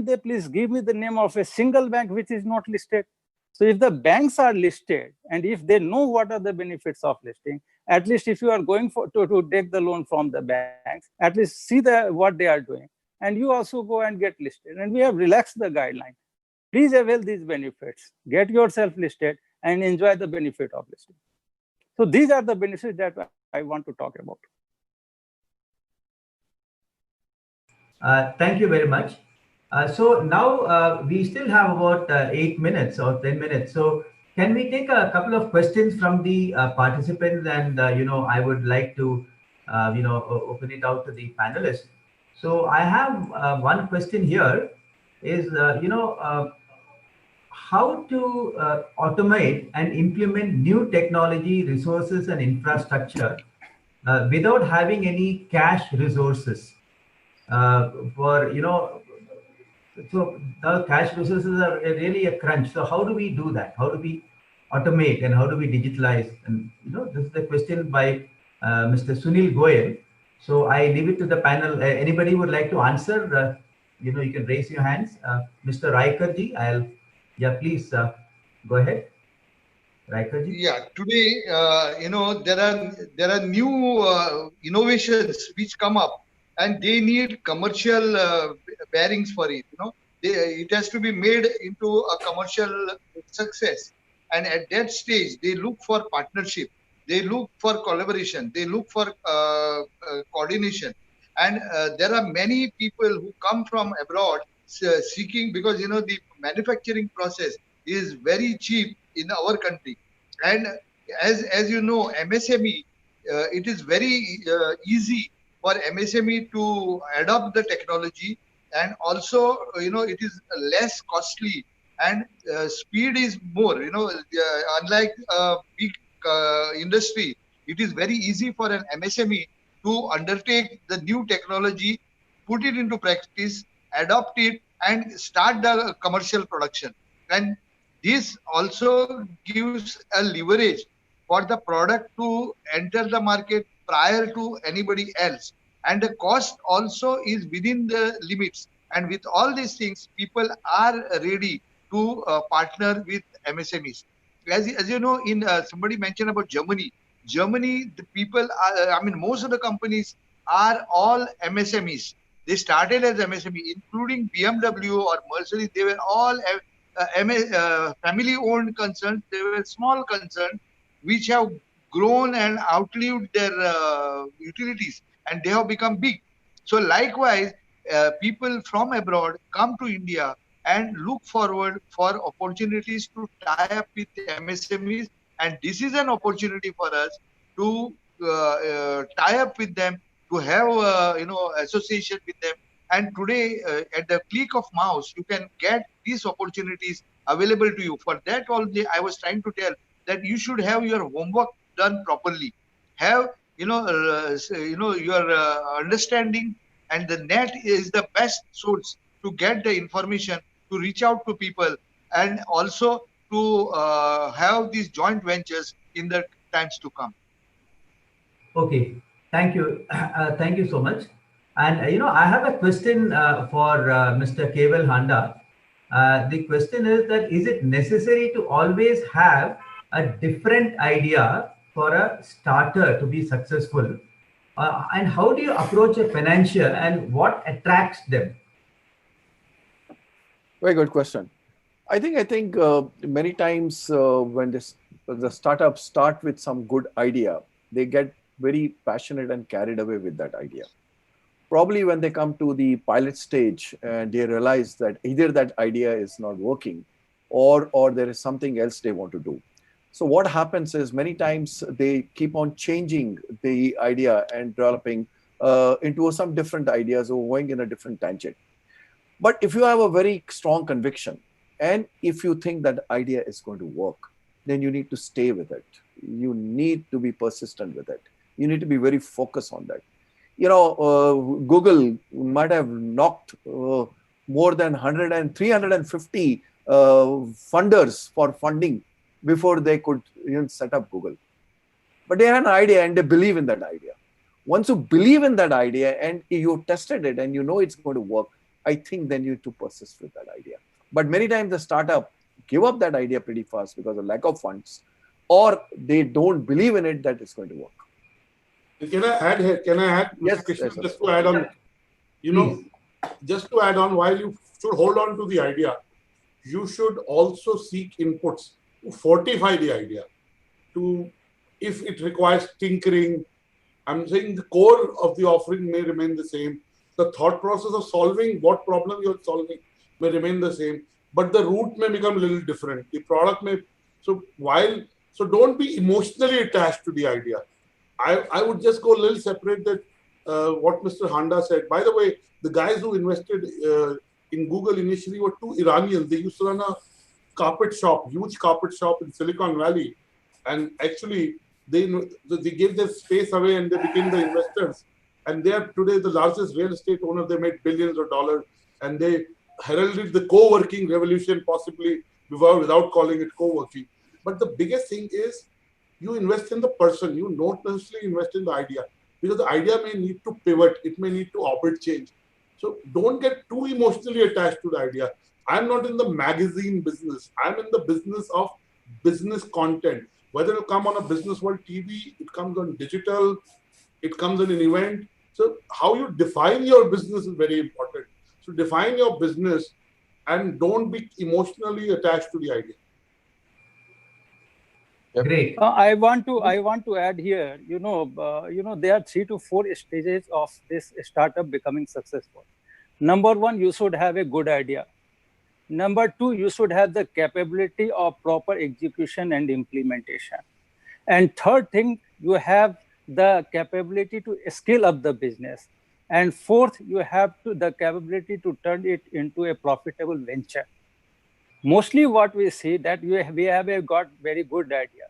they please give me the name of a single bank which is not listed? So if the banks are listed and if they know what are the benefits of listing, at least if you are going to take the loan from the banks, at least see what they are doing. And you also go and get listed. And we have relaxed the guideline. Please avail these benefits. Get yourself listed and enjoy the benefit of listing. So these are the benefits that I want to talk about. Thank you very much. So now we still have about 8 minutes or 10 minutes. So can we take a couple of questions from the participants? And I would like to open it out to the panelists. So I have one question here. Is how to automate and implement new technology, resources, and infrastructure without having any cash resources for so the cash resources are really a crunch. So how do we do that? How do we automate and how do we digitalize? And this is the question by Mr. Sunil Goyal. So I leave it to the panel. Anybody would like to answer? You can raise your hands. Mr. Raikarji, yeah, please go ahead. Raikarji. Yeah, today, there are new innovations which come up, and they need commercial bearings for it. It has to be made into a commercial success, and at that stage, they look for partnership, they look for collaboration, they look for coordination, and there are many people who come from abroad seeking, because the manufacturing process is very cheap in our country. And as you know, MSME, it is very easy for MSME to adopt the technology, and also it is less costly, and speed is more. Unlike big industry, it is very easy for an MSME to undertake the new technology, put it into practice, adopt it, and start the commercial production. And this also gives a leverage for the product to enter the market prior to anybody else. And the cost also is within the limits. And with all these things, people are ready to partner with MSMEs. As you know, in somebody mentioned about Germany. Germany, the people are, most of the companies are all MSMEs. They started as MSME, including BMW or Mercedes. They were all family-owned concerns. They were small concerns which have grown and outlived their utilities, and they have become big. So likewise, people from abroad come to India and look forward for opportunities to tie up with MSMEs, and this is an opportunity for us to tie up with them, to have association with them. And today, at the click of mouse, you can get these opportunities available to you. For that, only I was trying to tell that you should have your homework done properly. Have your understanding, and the net is the best source to get the information, to reach out to people, and also to have these joint ventures in the times to come. Okay, thank you. Thank you so much. And I have a question for Mr. Keval Handa. The question is it necessary to always have a different idea for a starter to be successful? And how do you approach a financier and what attracts them? Very good question. I think many times when the startups start with some good idea, they get very passionate and carried away with that idea. Probably when they come to the pilot stage and they realize that either that idea is not working or there is something else they want to do. So what happens is many times they keep on changing the idea and developing into some different ideas or going in a different tangent. But if you have a very strong conviction and if you think that idea is going to work, then you need to stay with it. You need to be persistent with it. You need to be very focused on that. Google might have knocked more than 100 and 350 funders for funding before they could even set up Google. But they had an idea and they believe in that idea. Once you believe in that idea and you tested it and you know it's going to work, I think then you need to persist with that idea. But many times the startup give up that idea pretty fast because of lack of funds, or they don't believe in it that it's going to work. Can I add here? Can I add? Yes, Krishna, yes, just to add on, just to add on, while you should hold on to the idea, you should also seek inputs to fortify the idea. If it requires tinkering, I'm saying the core of the offering may remain the same, The thought process of solving what problem you're solving may remain the same, but the route may become a little different. The product may, so don't be emotionally attached to the idea. I would just go a little separate that what Mr. Handa said. By the way, the guys who invested in Google initially were two Iranians. They used to run a carpet shop, huge carpet shop in Silicon Valley. And actually, they gave their space away and they became the investors. And they are today the largest real estate owner. They made billions of dollars. And they heralded the co-working revolution possibly without calling it co-working. But the biggest thing is you invest in the person. You don't necessarily invest in the idea. Because the idea may need to pivot. It may need to orbit change. So don't get too emotionally attached to the idea. I'm not in the magazine business. I'm in the business of business content. Whether it come on a Business World TV, it comes on digital, it comes on an event. So how you define your business is very important. So define your business and don't be emotionally attached to the idea. Great. I want to add here. There are 3 to 4 stages of this startup becoming successful. Number 1, you should have a good idea. Number 2, you should have the capability of proper execution and implementation. And third thing, you have the capability to scale up the business. And fourth, you have the capability to turn it into a profitable venture. Mostly what we see that we have got very good idea,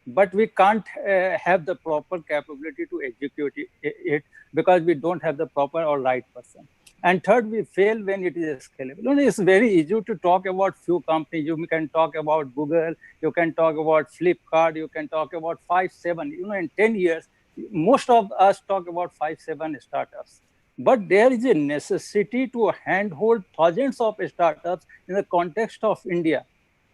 but we can't have the proper capability to execute it because we don't have the proper or right person. And third, we fail when it is scalable. It's very easy to talk about few companies. You can talk about Google, you can talk about Flipkart, you can talk about 5, 7. In 10 years, most of us talk about 5, 7 startups. But there is a necessity to handhold thousands of startups in the context of India,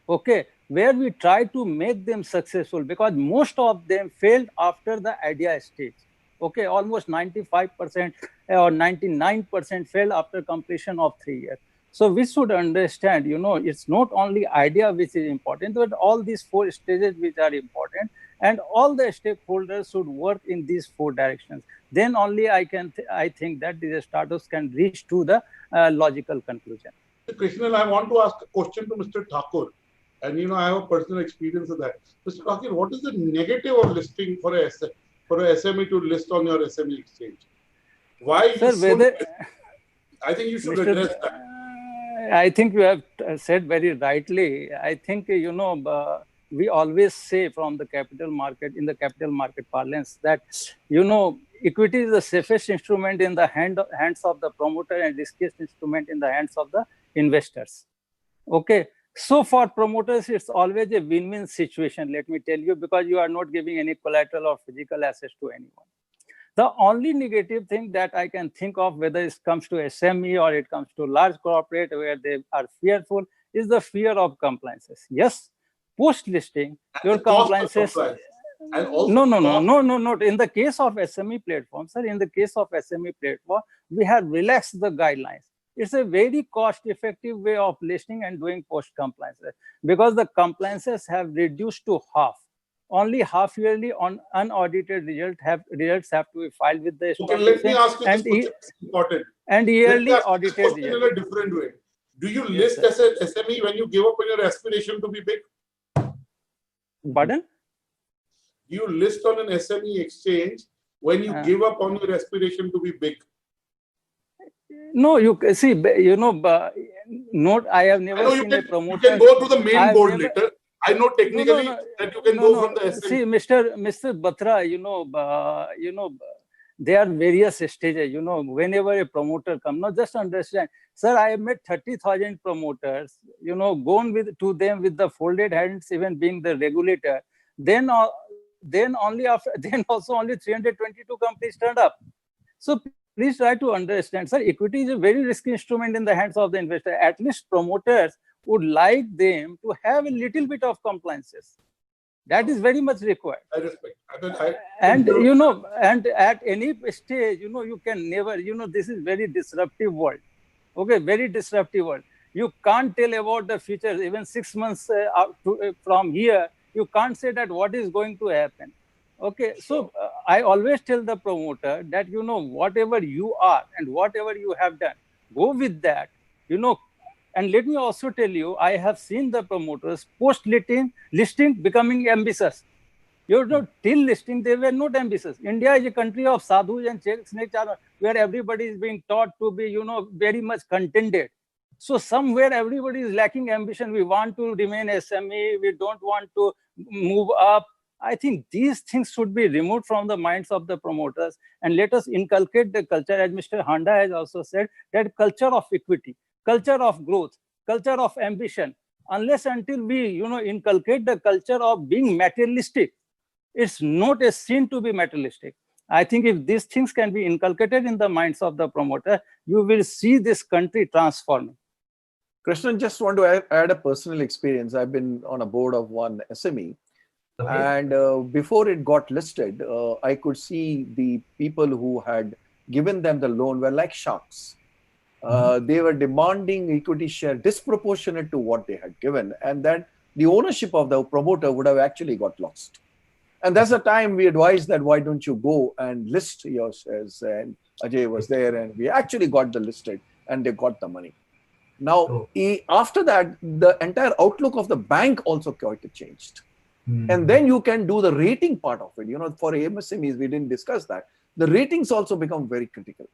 okay, where we try to make them successful because most of them failed after the idea stage. Okay, almost 95% or 99% failed after completion of 3 years. So we should understand, it's not only idea which is important, but all these 4 stages which are important, and all the stakeholders should work in these 4 directions. Then only I think that these startups can reach to the logical conclusion. Krishnan, I want to ask a question to Mr. Thakur. And I have a personal experience of that. Mr. Thakur, what is the negative of listing for a SME to list on your SME exchange? Why? Sir, I think you should address that. I think you have said very rightly. I think, we always say from the capital market, in the capital market parlance, that, equity is the safest instrument in the hands of the promoter and riskiest instrument in the hands of the investors. Okay. So for promoters, it's always a win-win situation, let me tell you, because you are not giving any collateral or physical assets to anyone. The only negative thing that I can think of, whether it comes to SME or it comes to large corporate where they are fearful, is the fear of compliances. Yes, post-listing, your compliances. No. Not in the case of SME platform, sir. In the case of SME platform, we have relaxed the guidelines. It's a very cost-effective way of listing and doing post-compliances because the compliances have reduced to half. Only half yearly on unaudited results have to be filed with the stock exchange. Let me ask you this question. Important. And yearly audited results. In a different way. Do you list as an SME when you give up on your aspiration to be big? Pardon? Do you list on an SME exchange when you give up on your aspiration to be big? No, you see, not. I have never seen a promoter. You can go to the main board later. I know technically that you can go from the SME. See, Mr. Batra, there are various stages. Whenever a promoter comes, now just understand, sir. I have met 30,000 promoters. Gone to them with the folded hands, even being the regulator. Then also only 322 companies turned up. So please try to understand, sir, equity is a very risky instrument in the hands of the investor. At least promoters would like them to have a little bit of compliances. That is very much required. I respect. And at any stage, you can never, this is very disruptive world. Okay, very disruptive world. You can't tell about the future. Even 6 months from here, you can't say that what is going to happen. Okay, so I always tell the promoter that, whatever you are and whatever you have done, go with that, and let me also tell you, I have seen the promoters listing becoming ambitious. Till listing, they were not ambitious. India is a country of sadhus and snake charmers, where everybody is being taught to be, very much contented. So somewhere everybody is lacking ambition. We want to remain SME. We don't want to move up. I think these things should be removed from the minds of the promoters, and let us inculcate the culture, as Mr. Handa has also said, that culture of equity, culture of growth, culture of ambition. Unless until we, inculcate the culture of being materialistic, it's not a sin to be materialistic. I think if these things can be inculcated in the minds of the promoter, you will see this country transforming. Krishnan, just want to add a personal experience. I've been on a board of one SME. Okay. And before it got listed, I could see the people who had given them the loan were like sharks. They were demanding equity share disproportionate to what they had given, and that the ownership of the promoter would have actually got lost. And that's the time we advised that why don't you go and list your shares, and Ajay was there, and we actually got the listed, and they got the money. Now, after that, the entire outlook of the bank also quite changed. And then you can do the rating part of it. For MSMEs, we didn't discuss that. The ratings also become very critical.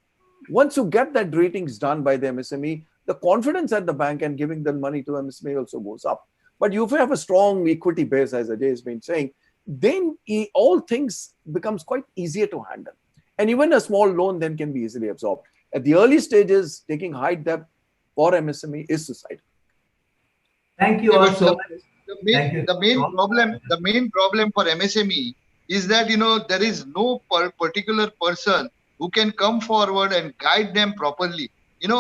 Once you get that ratings done by the MSME, the confidence at the bank and giving the money to MSME also goes up. But if you have a strong equity base, as Ajay has been saying, then all things becomes quite easier to handle. And even a small loan then can be easily absorbed. At the early stages, taking high debt for MSME is suicidal. Thank you all so much. The main problem for MSME is that, there is no particular person who can come forward and guide them properly. You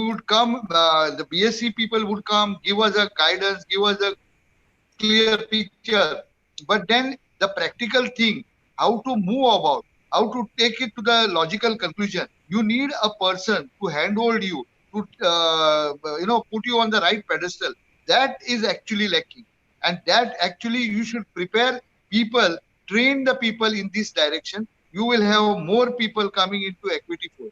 would come, the BSc people would come, give us a guidance, give us a clear picture. But then the practical thing, how to move about, how to take it to the logical conclusion, you need a person to handhold you, to put you on the right pedestal. That is actually lacking, and that actually you should prepare people, train the people in this direction. You will have more people coming into equity flow.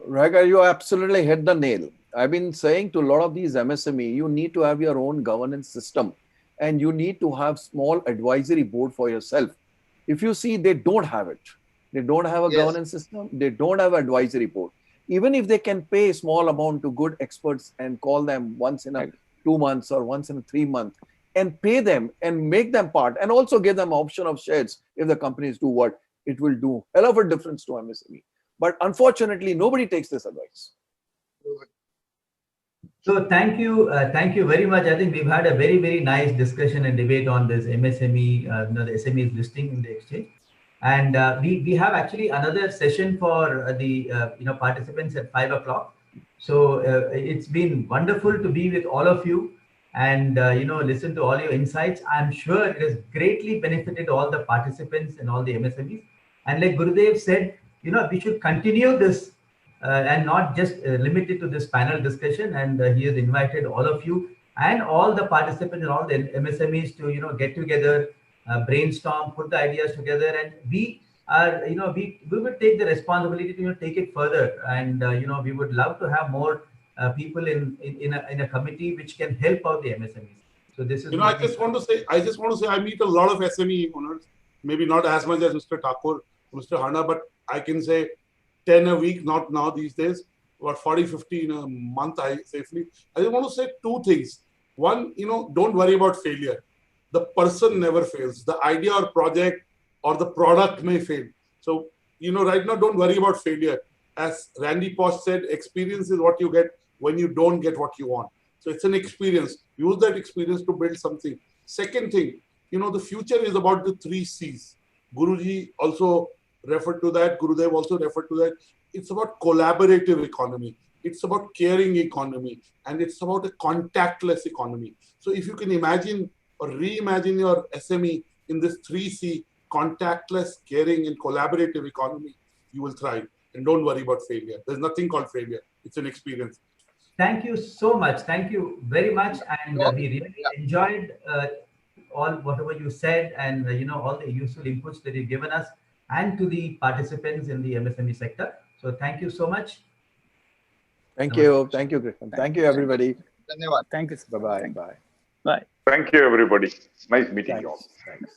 Raga, you absolutely hit the nail. I've been saying to a lot of these MSME, you need to have your own governance system, and you need to have small advisory board for yourself. If you see, they don't have it. They don't have a governance system. They don't have an advisory board. Even if they can pay a small amount to good experts and call them once in a 2 months or once in a 3 months and pay them and make them part, and also give them option of shares if the companies do what, it will do hell of a difference to MSME. But unfortunately, nobody takes this advice. So thank you very much. I think we've had a very, very nice discussion and debate on this MSME, the SMEs listing in the exchange. And we have actually another session for the participants at 5 o'clock. So it's been wonderful to be with all of you and listen to all your insights. I'm sure it has greatly benefited all the participants and all the MSMEs. And like Gurudev said, we should continue this and not just limit it to this panel discussion. And he has invited all of you and all the participants and all the MSMEs to get together, brainstorm, put the ideas together, and we are we would take the responsibility to take it further. And we would love to have more people in a committee which can help out the MSMEs. So this is I just want to say I meet a lot of SME owners, maybe not as much as Mr. Thakur, Mr. Hana, but I can say 10 a week, not now these days, about 40, 50 in a month, I safely. I just want to say two things. One, don't worry about failure. The person never fails. The idea or project or the product may fail. So, right now, don't worry about failure. As Randy Posh said, experience is what you get when you don't get what you want. So it's an experience. Use that experience to build something. Second thing, the future is about the 3 C's. Guruji also referred to that. Gurudev also referred to that. It's about collaborative economy. It's about caring economy. And it's about a contactless economy. So if you can imagine or reimagine your SME in this 3C, contactless, caring, and collaborative economy, you will thrive. And don't worry about failure. There's nothing called failure. It's an experience. Thank you so much. Thank you very much. And we really enjoyed all whatever you said and all the useful inputs that you've given us. and to the participants in the MSME sector. So thank you so much. Thank you. Thank you, Krishnan. Thank you, everybody. Dhanyavad. Thank you. Bye-bye. Thank you. Bye. Bye. Thank you, everybody. Nice meeting you all. Thanks. Thanks.